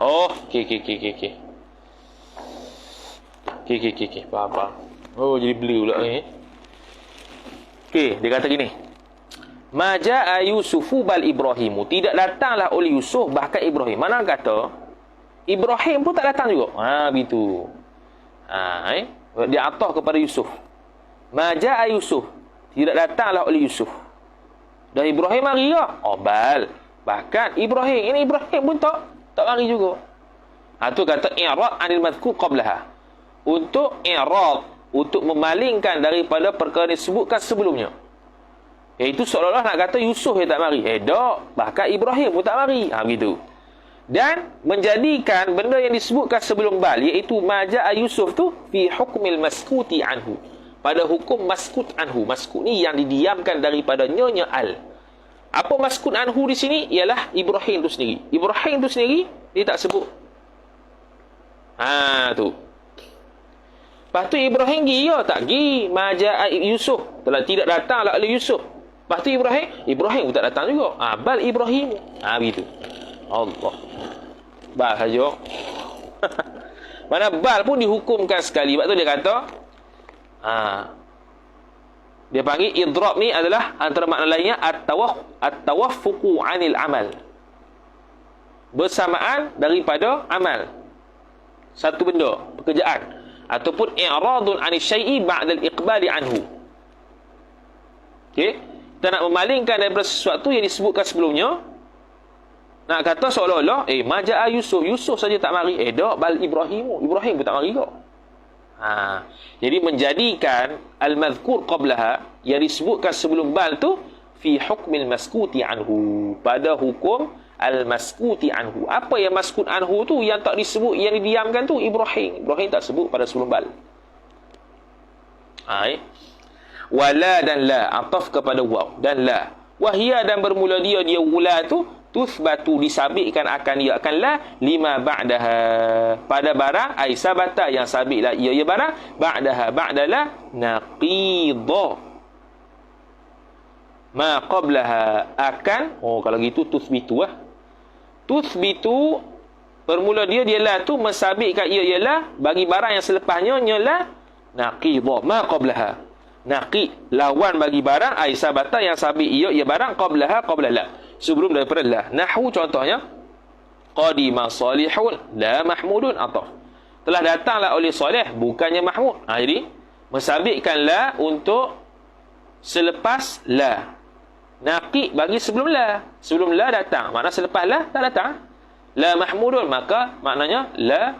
Okey. Faham. Oh, jadi blue pula ni. Okey, dia kata gini. Ma jaa Yusufu bal Ibrahimu. Tidak datanglah oleh Yusuf, bahkan Ibrahim. Mana kata Ibrahim pun tak datang juga. Begitu. Dia atah kepada Yusuf. Ma jaa Yusuf. Tidak datanglah oleh Yusuf. Dan Ibrahim mari ke? Bal. Bahkan Ibrahim. Ini Ibrahim pun tak mari juga. Tu kata i'rad anil madhkur qablaha. Untuk i'rad, untuk memalingkan daripada perkara disebutkan sebelumnya. Iaitu seolah-olah nak kata Yusuf yang tak mari. Tak. Bahkan Ibrahim pun tak mari. Begitu. Dan menjadikan benda yang disebutkan sebelum bal, iaitu ma jaa Yusuf tu fi hukmil maskuti anhu. Pada hukum maskut anhu. Maskut ni yang didiamkan daripada nyonya al. Apa maskut anhu di sini? Ialah Ibrahim tu sendiri. Ibrahim tu sendiri dia tak sebut. Tu. Lepas tu Ibrahim pergi ya tak pergi. Ma jaa Yusuf. Telah tidak datanglah oleh Yusuf. Lepas tu Ibrahim pun tak datang juga. Bal Ibrahim. Begitu. Allah. Bal saja. Mana bal pun dihukumkan sekali. Sebab tu dia kata dia panggil idrab ni adalah antara makna lainnya at-tawaffuqu 'anil amal. Bersamaan daripada amal. Satu benda, pekerjaan, ataupun i'radun 'anil syai'i ba'da al-iqbali anhu. Okey, kita nak memalingkan daripada sesuatu yang disebutkan sebelumnya. Nak kata seolah-olah ma jaa Yusuf saja tak mari. Tak, bal Ibrahim pun tak mari kau. Jadi menjadikan al-madhkur qablaha, yang disebutkan sebelum bal tu, fi hukmil maskuti anhu, pada hukum al-maskuti anhu. Apa yang maskut anhu tu, yang tak disebut, yang didiamkan tu Ibrahim tak sebut pada sebelum bal. Wala dan la, ataf kepada waw dan la. Wahia, dan bermula dia wala tu tuthbatu, disabitkan akan ia akan la lima ba'daha, pada barang ai sabata yang sabitlah ia barang ba'daha ba'dala naqidha ma qablaha akan. Kalau gitu tuthbitu tuthbitu bermula dia la tu mensabitkan ia ialah bagi barang yang selepasnya la naqidha ma qablaha. Naqid lawan bagi barang ai sabata yang sabit ia barang qablaha qabla la, sebelum daripada la. Nahwu contohnya qadima salihun la mahmudun, atau telah datanglah oleh soleh bukannya mahmud. Jadi mensabitkan la untuk selepas la. Naqid bagi sebelum la. Sebelum la datang. Makna selepas la tak datang. La mahmudun. Maka maknanya la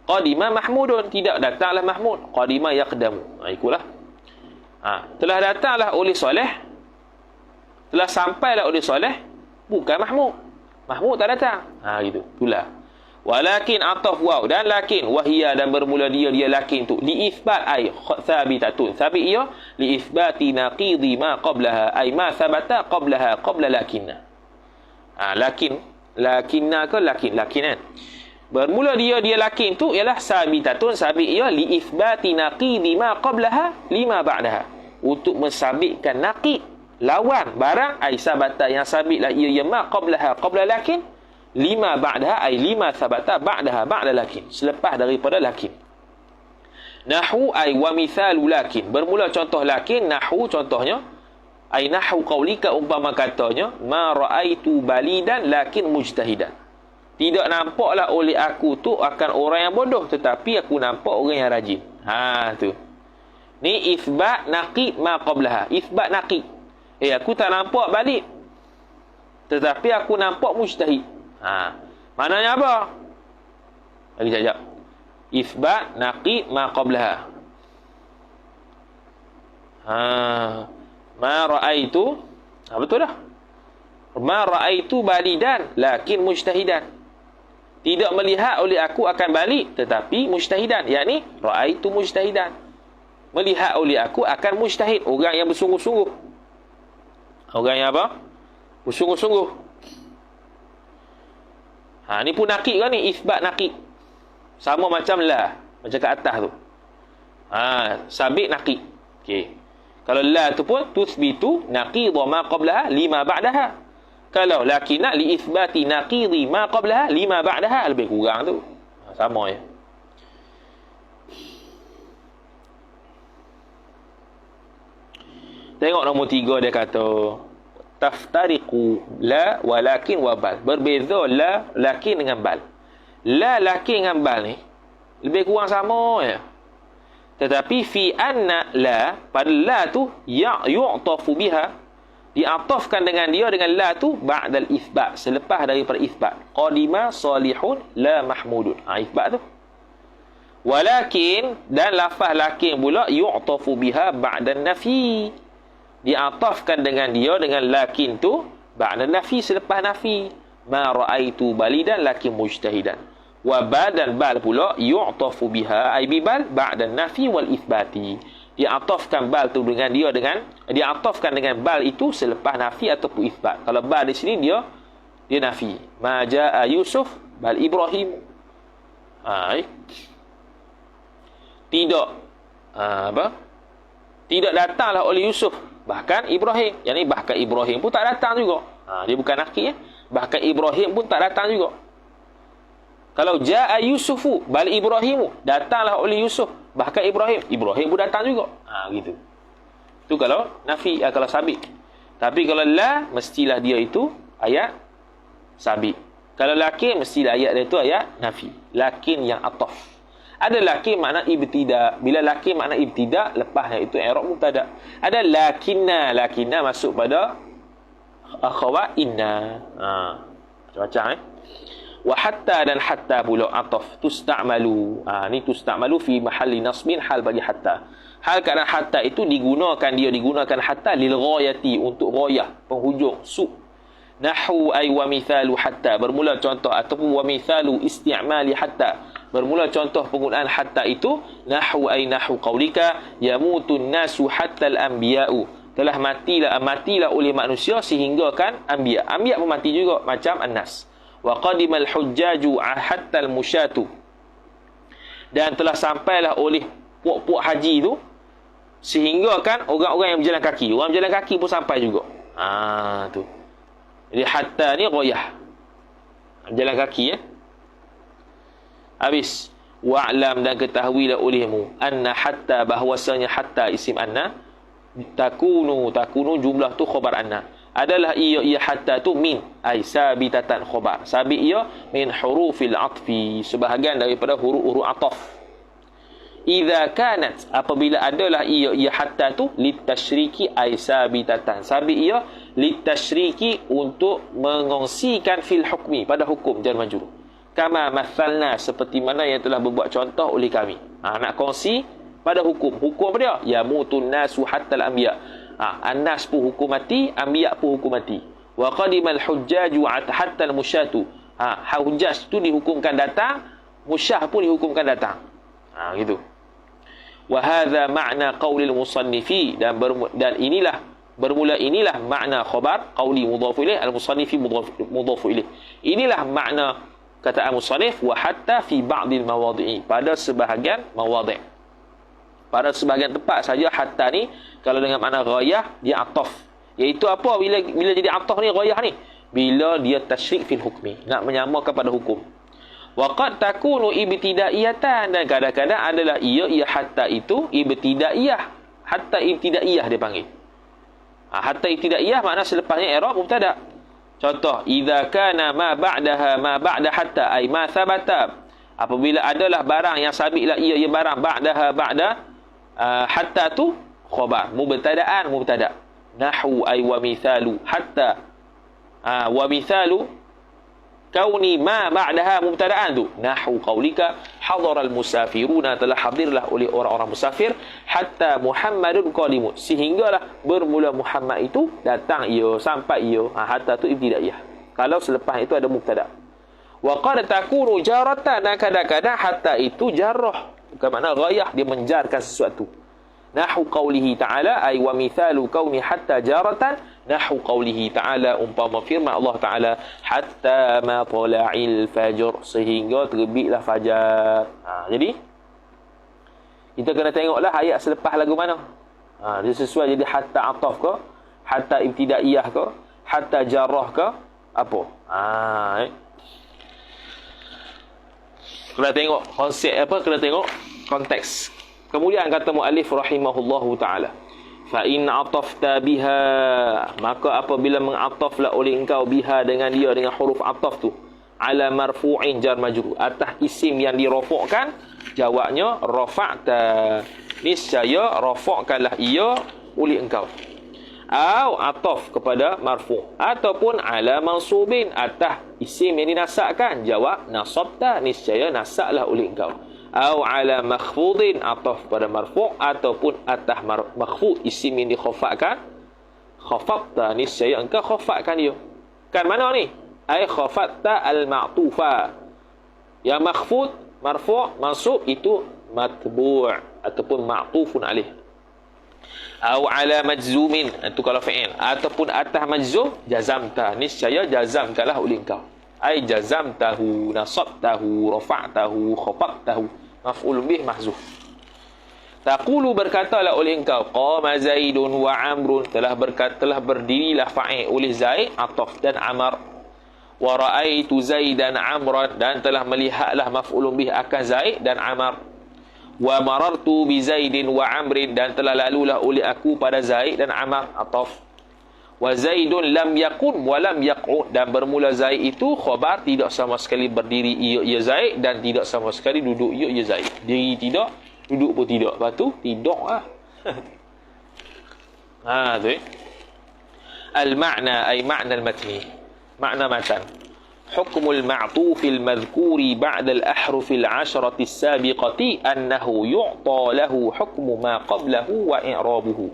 qadima mahmudun. Tidak datanglah mahmud. Qadima yaqdamu. Ikulah. Telah datanglah oleh soleh. Telah sampailah oleh soleh. Bukan mahmud. Mahmud tak datang. Gitu. Itulah. Walakin ataf waw dan lakin wahia dan bermula dia lakin tu li itsbat ai thabitatun thabit ia li itsbati naqidi ma qablaha ai ma thabata qablaha qabla lakinna. Lakinna ke lakin kan bermula dia lakin tu ialah sabitatun sabit ia li itsbati naqidi ma qablaha lima ba'daha untuk mensabitkan naqid lawan barang ai sabata yang sabitlah ia ma qablaha qabla lakin lima ba'daha ay lima sabata ba'daha ba'da lakin selepas daripada lakin. Nahu ay wa mithalu lakin bermula contoh lakin nahu contohnya ay nahu qaulika umpama katanya ma raaitu balidan lakin mujtahidan. Tidak nampaklah oleh aku tu akan orang yang bodoh tetapi aku nampak orang yang rajin. Tu. Ni itsbat naqid ma qablaha. Itsbat naqid. Aku tak nampak balik tetapi aku nampak mujtahid. Maknanya apa? Lagi sekejap. Itsbat naqid ma qablaha. Ma ra'aitu. Betul dah. Ma ra'aitu balidan lakin mujtahidan. Tidak melihat oleh aku akan balik tetapi mujtahidan. Yakni ra'aitu mujtahidan. Melihat oleh aku akan mujtahid. Orang yang bersungguh-sungguh. Orang yang apa? Bersungguh-sungguh. Ni pun naqid kan ni, isbat naqid. Sama macam la, macam kat atas tu. Sabit naqid. Okey. Kalau la tu pun tuthbitu naqid ma qablaha lima ba'daha. Kalau lakinna li itsbati naqidi ma qablaha lima ba'daha lebih kurang tu. Sama ya. Tengok nombor 3 dia kata taftariqu la walakin wa bal. Berbeza la lakin dengan bal. La lakin dengan bal ni lebih kurang sama ya. Tetapi fi anna la pada la tu yu'tafu biha diatafkan dengan dia dengan la tu ba'dal itsbat selepas daripada itsbat. Qadima salihun la mahmudun. Itsbat tu. Walakin dan lafaz lakin pula yu'tafu biha ba'dan nafi. Diatafkan dengan dia dengan lakin tu ba'da nafi selepas nafi. Ma ra'aitu balidan lakin mujtahidan. Wa bal dan bal pula yu'tafu biha ay bibal ba'da nafi wal itsbati. Diatafkan bal tu dengan dia dengan diatafkan dengan bal itu selepas nafi ataupun itsbat. Kalau bal di sini dia nafi. Ma jaa Yusuf bal Ibrahim. Tidak tidak datanglah oleh Yusuf bahkan Ibrahim. Yang ni bahkan Ibrahim pun tak datang juga. Dia bukan nakir ya. Bahkan Ibrahim pun tak datang juga. Kalau jaa Yusufu bal Ibrahimu, datanglah oleh Yusuf bahkan Ibrahim pun datang juga. Gitu. Tu kalau nafi, kalau sabit. Tapi kalau la mestilah dia itu ayat sabit. Kalau lakin mestilah ayat dia itu ayat nafi. Lakin yang ataf. Ada lakin makna ibtida. Bila lakin makna ibtida, lepasnya itu i'rab mubtada. Ada lakinna masuk pada akhawat inna. Macam-macam Wa hatta dan hatta pula ataf tusta'malu. Ni tusta'malu fi mahalli nasbin hal bagi hatta. Hal keadaan hatta itu digunakan hatta lil ghayati untuk ghayah, penghujung, Nahu ay wa mithalu hatta bermula contoh ataupun wa mithalu isti'mali hatta bermula contoh penggunaan hatta itu nahu ay nahu qaulika yamutun nasu hatta al-anbiya'u telah matilah oleh manusia sehingga kan anbiya pun mati juga macam an-nas wa qadimal hujjaju hatta al-musyatu dan telah sampailah oleh puak-puak haji itu sehingga kan orang-orang yang berjalan kaki pun sampai juga. Tu jadi hatta ni ghayah jalan kaki ya. Habis wa'lam dan ketahuilah olehmu anna hatta bahwasanya hatta isim anna takunu jumlah tu khabar anna adalah ia hatta tu min ay sabitatan khabar sabit ia min hurufil atfi sebahagian daripada huruf-huruf ataf idza kanat, apabila adalah ia hatta tu litasyriki ay sabitatan, sabit ia litasyriki untuk mengongsikan fil hukmi, pada hukum jar majrur, kama mathalna, seperti mana yang telah berbuat contoh oleh kami. Nak kongsi pada hukum apa dia? Yamutun nasu hatta al-anbiya. An-nas pun hukum mati, anbiya pun hukum mati. Wa qadimal hujjaju hatta al-musyatu. Hujjaj tu dihukumkan datang, musyah pun dihukumkan datang. Gitu. Wa hadza ma'na qaulil musannifi, dan inilah bermula inilah makna khabar qauli mudhafu ilaih, al-musannifi mudhafu ilaih. Inilah makna kataan musannif wa hatta fi ba'dil mawadhi'i, pada sebahagian mawadhi'. Pada sebahagian tempat saja hatta ni kalau dengan makna ghayah dia ataf. Iaitu apa bila jadi ataf ni, ghayah ni? Bila dia tasyrik fil hukmi, nak menyamakan pada hukum. Waqad takunu ibtidaiyatan, dan kadang-kadang adalah ia hatta itu ibtidaiyah. Hatta ibtidaiyah dia panggil. Hatta ibtidaiyah makna selepasnya i'rab mubtada. Contoh, idza kana ma ba'da hatta ay ma thabata, apabila adalah barang yang sabitlah ia barang ba'da hatta tu khabar, mubtada'an mubtada. Nahwu ay wa mithalu hatta wa mithalu kauni ma ba'daha mubtada'an tu, nahwu qaulika hadara al-musafiruna, telah hadirlah oleh orang-orang musafir, hatta Muhammadun qadimun, sehinggalah bermula Muhammad itu datang ia, sampai ia. Hatta tu ibtidaiyah kalau selepas itu ada mubtada'. Wa qad takunu jaratan, dan kadang-kadang hatta itu jarrah, bukan makna ghayah, dia menjarkan sesuatu. Nahwu qaulihi ta'ala ay wa mithalu kauni hatta jaratan, nahwu qaulihi ta'ala, umpama firman Allah Ta'ala, hatta ma tala'il fajr, sehingga terbitlah fajar. Jadi kita kena tengoklah ayat selepas lagu mana. Dia sesuai jadi hatta ataf ke, hatta ibtidaiyah ke, hatta jarrah ke, apa. Kena tengok konsep apa, kena tengok konteks. Kemudian kata muallif rahimahullahu ta'ala, fa in atafta biha, maka apabila mengataflah oleh engkau biha dengan dia, dengan huruf ataf tu, ala marfu'in jar majrur, atas isim yang dirafa'kan, jawabnya rafa'ta, niscaya rafa'kanlah ia oleh engkau. Au ataf kepada marfu', ataupun ala mansubin, atas isim yang dinasabkan, jawab nasabta, niscaya nasablah oleh engkau. Au ala makhfudin, ataf pada marfu', ataupun atas makhfud, isim yang dikhafafkan, khafafta, niscaya engkau khafafkan dia. Kan mana ni? Ai khafafta al-ma'tufa. Yang makhfud, marfu', mansub itu matbu' ataupun ma'tufun alaih. Au ala majzumin, itu kalau fi'il, ataupun atas majzum, jazamta, niscaya jazamkanlah oleh engkau. Ai jazamtahu, nasabtahu, rafa'tahu, khafaftahu, maf'ul bih mahzuf. Taqulu, berkatalah oleh engkau, qama zaidun wa amrun, telah berdirilah fa'il oleh zaid, ataf dan amar. Wa ra'aitu zaidan amran, dan telah melihatlah maf'ul bih akan zaid dan amar. Wa marartu bi zaidin wa amrin, dan telah lalulah oleh aku pada zaid dan amar, ataf. Wa zaidun lam yakun wa lam yaq'ud, dan bermula zaid itu khabar, tidak sama sekali berdiri ia zaid, dan tidak sama sekali duduk ia zaid. Diri tidak, duduk pun tidak. Lepas tu tidak lah. Tu al-ma'na ay ma'na al-matni, makna matan. Hukmul ma'tufil madhkuri ba'da al-ahrufil 'asharati as-sabiqati annahu yu'ta lahu hukmu ma qablahu wa i'rabuhu.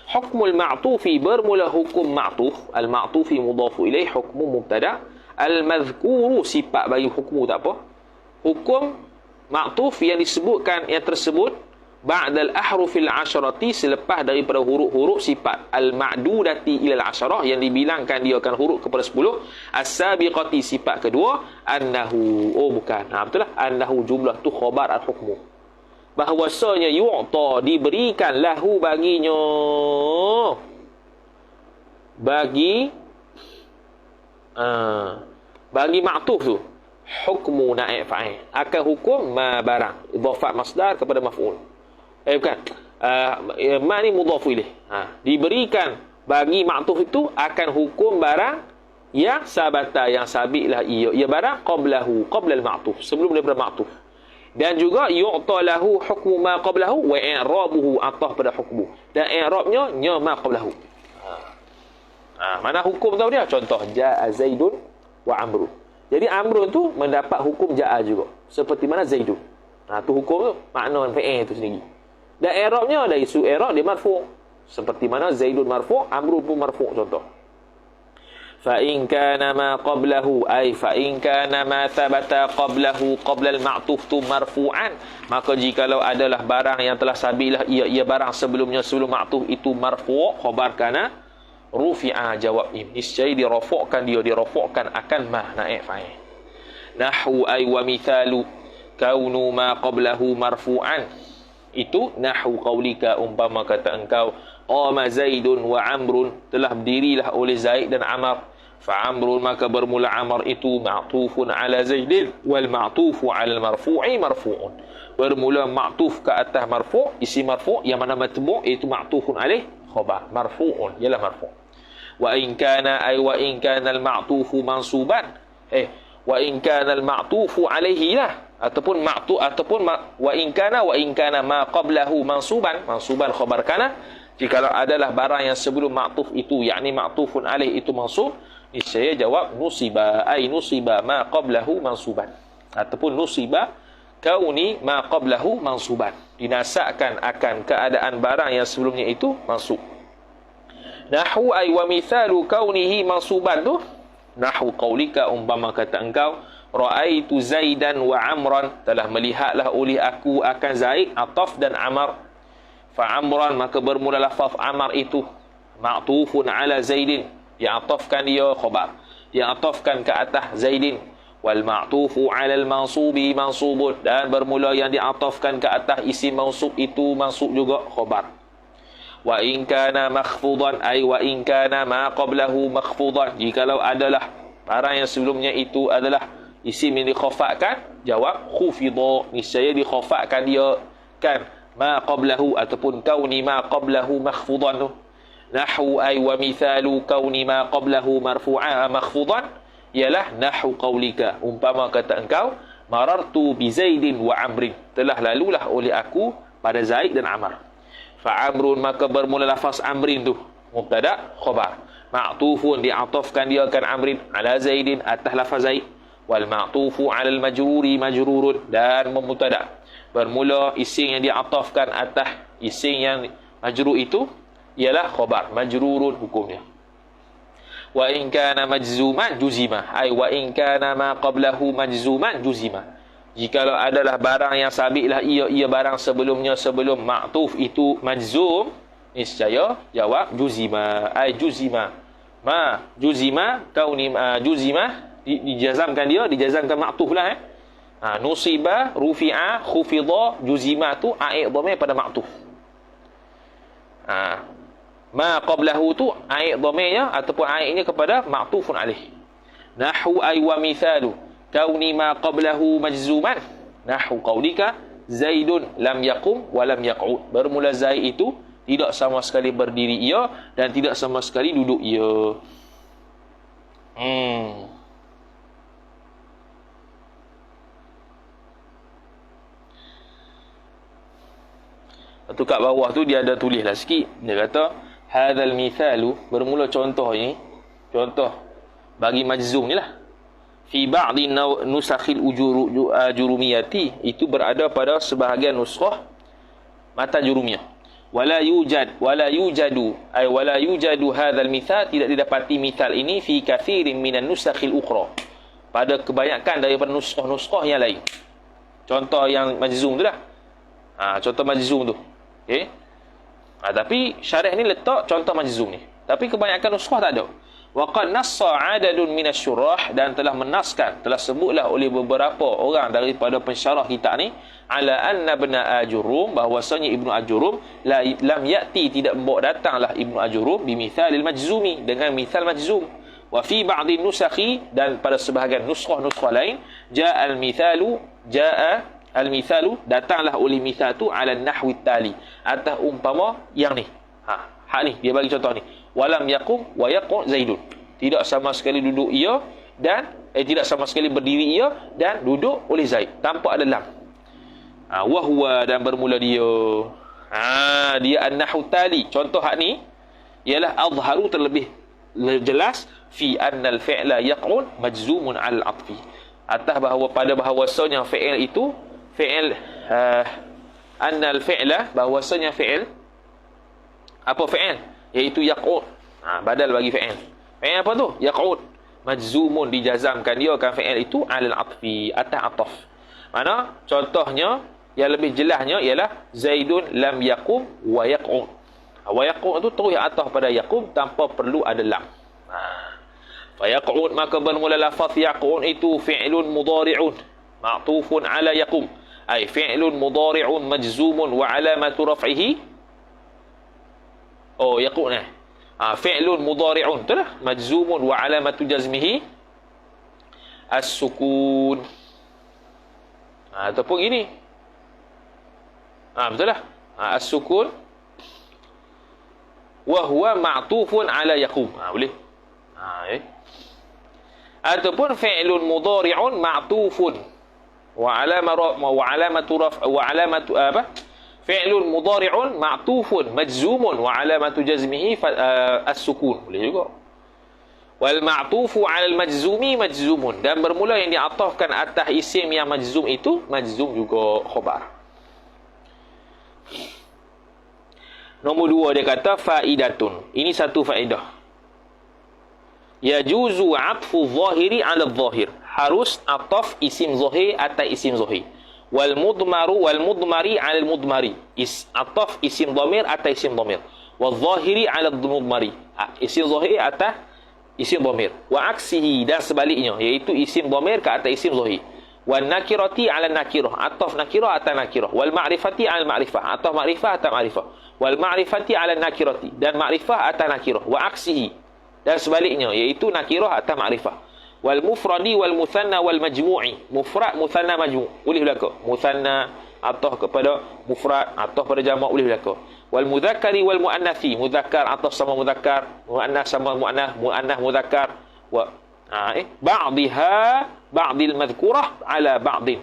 Hukmul ma'tufi, bermula hukum ma'tuf. Al-ma'tufi mudhafu ilaih, hukmu mubtada. Al-madhkuru, sifat bagi hukmu, tak apa. Hukum ma'tuf yang disebutkan, yang tersebut ba'dal ahrufil 'asharati, selepas daripada huruf-huruf sifat, al-ma'dudati ilal 'asharah, yang dibilangkan dia akan huruf kepada 10, as-sabiqati, sifat kedua, annahu, bukan, betul lah, annahu jumlah tu khabar al-hukmu, bahwasanya yu'ta, diberikan, lahu, baginya, bagi ma'tuf tu, hukmu naib fa'il, akan hukum ma barang, idhafat masdar kepada maf'ul. Bukan, ma ni mudhafu ilaih. Diberikan bagi ma'tuf itu akan hukum barang yang sabata, yang sabitlah ia barang qablahu, qabla al-ma'tuf, sebelum daripada ma'tuf. Dan juga yu'ta lahu hukmu ma qablahu wa i'rabuhu atah pada hukmu. Dan i'rabnya nya ma qablahu. Mana hukum tahu dia? Contoh jaa Zaidun wa Amrun. Jadi Amrun tu mendapat hukum jaa juga. Seperti mana Zaidun. Tu hukum tu makna fa'il tu sendiri. Dan i'rabnya ada isu i'rab dia marfu'. Seperti mana Zaidun marfu', Amrun pun marfu' contoh. Fa in kana ma qablahu ay fa in kana ma thabata qablahu qabla al-ma'tuf tu marfu'an, maka jikalau adalah barang yang telah sabilah ia barang sebelumnya sebelum ma'tuf itu marfu', khabar kana rufi'a jawab niscaya dirafa'kan dirafa'kan akan ma naib fa'il. Nahwu ay wa mithalu kaunu ma qablahu marfu'an, itu nahwu qaulika umpama kata engkau qama Zaidun wa Amrun, telah berdirilah oleh Zaid dan Amr. Fa Amrun maka bermula Amr itu ma'tufun ala Zaidin wal ma'tufu ala al-marfu'i marfu'un. Bermula ma'tuf ke atas marfu', isi marfu' yang mana matbu' itu ma'tufun alaih khabar marfu'un, ialah marfu'. Wa in kana ay wa in kana al-ma'tufu mansuban, wa in kana al-ma'tufu alaihi lah, ataupun ma'tu ataupun wa in kana ma qablahu mansuban khabar kana, jikalau adalah barang yang sebelum ma'tuf itu yakni ma'tufun alaih itu mansub, niscaya jawab nusiba ay nusiba ma qablahu mansuban, ataupun nusiba kauni ma qablahu mansuban, dinasakkan akan keadaan barang yang sebelumnya itu mansub. Nahwu ay wa mithalu kaunihi mansuban tu nahwu qaulika umpama kata engkau ra'aitu Zaidan wa Amran, telah melihatlah oleh aku akan Zaid ataf dan Amr. Fa Amran maka bermula lafaz Amr itu ma'tufun ala Zaidin, diatafkan dia khabar, diatafkan ke atas Zaidin. Wal ma'tufu 'ala al-mansubi mansubun, dan bermula yang diatafkan ke atas isim mansub itu mansub juga khabar. Wa in kana makhfudan ay wa in kana ma qablahu makhfudan, jikalau adalah barang yang sebelumnya itu adalah isim yang dikhafafkan, jawab khufidha, niscaya dikhafafkan dia kan ma qablahu ataupun kauni ma qablahu makhfudan tu. Nahwu ay wa mithalu kauni ma qablahu marfu'an makhfudan, ialah nahwu qaulika umpama kata engkau marartu bi Zaidin wa Amrin, telah lalulah oleh aku pada Zaid dan Amr. Fa Amrun maka bermula lafaz Amrin tu mubtada khabar ma'tufun, diatafkan dia kan Amrin ala Zaidin atas lafaz Zaid. Wal ma'tufu 'ala al-majruri majrurun, dan mubtada bermula isim yang diatafkan atas isim yang majrur itu ialah khabar majrurun hukumnya. Wa in kana majzuman juzima ay wa in kana ma qablahu majzuman juzima, jikalau adalah barang yang sabitlah ia barang sebelumnya sebelum ma'tuf itu majzum, niscaya jawab juzima ay juzima ma juzima kauni juzima, dijazamkan dia, dijazamkan ma'tuf lah nusiba rufi'a khufidha juzima tu a'id dhamir pada ma'tuf. Ma qablahu tu a'id dhamirnya ataupun a'idnya kepada ma'tufun alaih. Nahwu ay wa mithalu kauni ma qablahu majzuman, nahwu qaulika Zaidun lam yaqum wa lam yaq'ud, bermula Zaid itu tidak sama sekali berdiri ia dan tidak sama sekali duduk ia. Lepas tu kat bawah tu dia ada tulislah sikit, dia kata hadzal mithalu, bermula contoh ni, contoh bagi majzum ni lah. Fi ba'di nusakhil jurumiyati, itu berada pada sebahagian nuskhah mata jurumiyah. Wala yujadu ay wala yujadu hadzal mithal, tidak didapati mithal ini fi kathirin minan nusakhil ukhra, pada kebanyakan daripada nuskhah yang lain. Contoh yang majzum tu lah. Contoh majzum tu. Okey. Tapi syarah ni letak contoh majzum ni. Tapi kebanyakan nuskhah tak ada. Wa qad nassa 'adadun minasyurah, dan telah menaskan, telah sebutlah oleh beberapa orang daripada pensyarah kitab ni, ala anna ibn Ajurum, bahwasanya Ibnu Ajurum lam ya'ti, tidak membawa datanglah Ibnu Ajurum bimithalil majzumi, dengan mithal majzum. Wa fi ba'dhi nusakhi, dan pada sebahagian nuskhah lain, ja'a al-mithalu, datanglah oleh mithal tu ala nahwi tali, atas umpama yang ni. Hak ni dia bagi contoh ni. Walam yaqum wa yaqum Zaidun, tidak sama sekali duduk ia dan tidak sama sekali berdiri ia dan duduk oleh Zaid, tanpa ada lam. Wahwa, dan bermula dia. Dia an-nahwu tali. Contoh hak ni ialah azharu, terlebih jelas, fi annal fi'la yaq'un majzumun 'ala al-'athfi. Atas bahawa pada bahawasanya fi'il itu fi'il annal fi'la, bahawasanya fi'il apa fi'il, iaitu yaq'un. Badal bagi fi'il. Fi'il apa tu? Yaq'un. Majzumun, dijazamkan dia kan fi'il itu 'ala al-'athfi, atas ataf. Mana contohnya yang lebih jelasnya ialah Zaidun lam yaqum wa yaq'un. Wa yaq'un tu terus yang atas pada yaqum tanpa perlu ada lam. Fa yaq'un, maka bermula lafaz yaq'un itu fi'lun mudhari'un ma'tufun 'ala yaqum, ay fi'lun mudhari'un majzumun wa 'alamatu raf'ihi yaq'un. Fi'lun mudhari'un betul lah, majzumun wa 'alamatu jazmihi as-sukun. Ataupun gini, betul lah, as-sukun wa huwa ma'tufun 'ala yaqum. Boleh. Ataupun fi'lun mudhari'un ma'tufun wa 'alamatu apa? Fi'lun mudhari'un ma'tufun majzumun wa 'alamatu jazmihi as-sukun. Boleh juga. Wal ma'tufu 'ala al-majzumi majzumun, dan bermula yang diatafkan atas isim yang majzum itu majzum juga khabar. Nombor 2 dia kata faidatun. Ini satu faedah. Yajuzu 'atfu zahiri 'ala zahir. Harus ataf isim zahir atas isim zahir. Wal mudmari 'ala al mudmari. Ataf isim dhamir atas isim dhamir. Wal zahiri 'ala al mudmari. Isim zahir atas isim dhamir. Wa aksihi, dan sebaliknya, iaitu isim dhamir ke atas isim zahir. Wan nakirati 'ala nakirah. Ataf nakirah atas nakirah. Wal ma'rifati 'ala ma'rifah. Ataf ma'rifah atas ma'rifah. Wal ma'rifati 'ala nakirati, dan ma'rifah atas nakirah. Wa aksihi, dan sebaliknya, iaitu nakirah atas ma'rifah. Wal mufradi wal muthanna wal majmu'i. Mufrad, muthanna, majmu' boleh berlaku. Muthanna ataf kepada mufrad, ataf pada jamak boleh berlaku. Wal mudzakkari wal muannathi. Mudzakkar ataf sama mudzakkar, muannas sama muannas, muannas mudzakkar. Wa ba'dil madhkurah ala ba'din.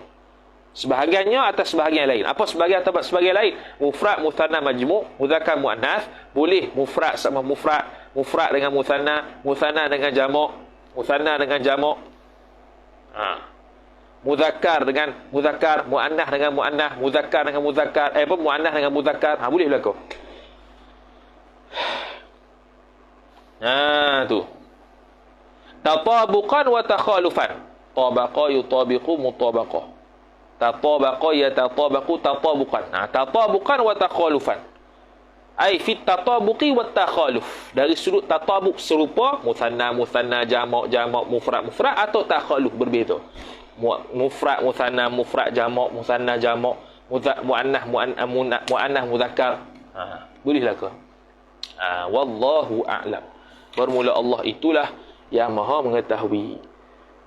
Sebahagiannya atas sebahagian lain. Apa sebahagian atas sebahagian lain? Mufrad, muthanna, majmu', mudzakkar, muannas. Boleh mufrad sama mufrad, mufrad dengan muthanna, muthanna dengan jamak, muthanna dengan jamak. Mudzakkar dengan mudzakkar, muannas dengan muannas, mudzakkar dengan mudzakkar, muannas dengan mudzakkar. Boleh berlaku. Tu. Tatabuqan wa takhalufan. Tabaqa yutabiqu mutabaqah. Tatabaqa yatatabaqu tatabuqan. Tatabuqan wa takhalufan. Ai fit tatabuqi wa takhaluf. Dari sudut tatabuq serupa, muthanna, muthanna, jamak, jamak, mufrad, mufrad, atau takhaluf berbeza. Mufrad, muthanna, mufrad, jamak, muthanna, jamak, muannas, muannas, mudzakkar. Bolehlah ke? Wallahu a'lam. Bermula Allah itulah yang Maha mengetahui.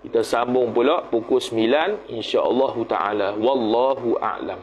Kita sambung pula pukul 9 insya-Allah taala. Wallahu a'lam.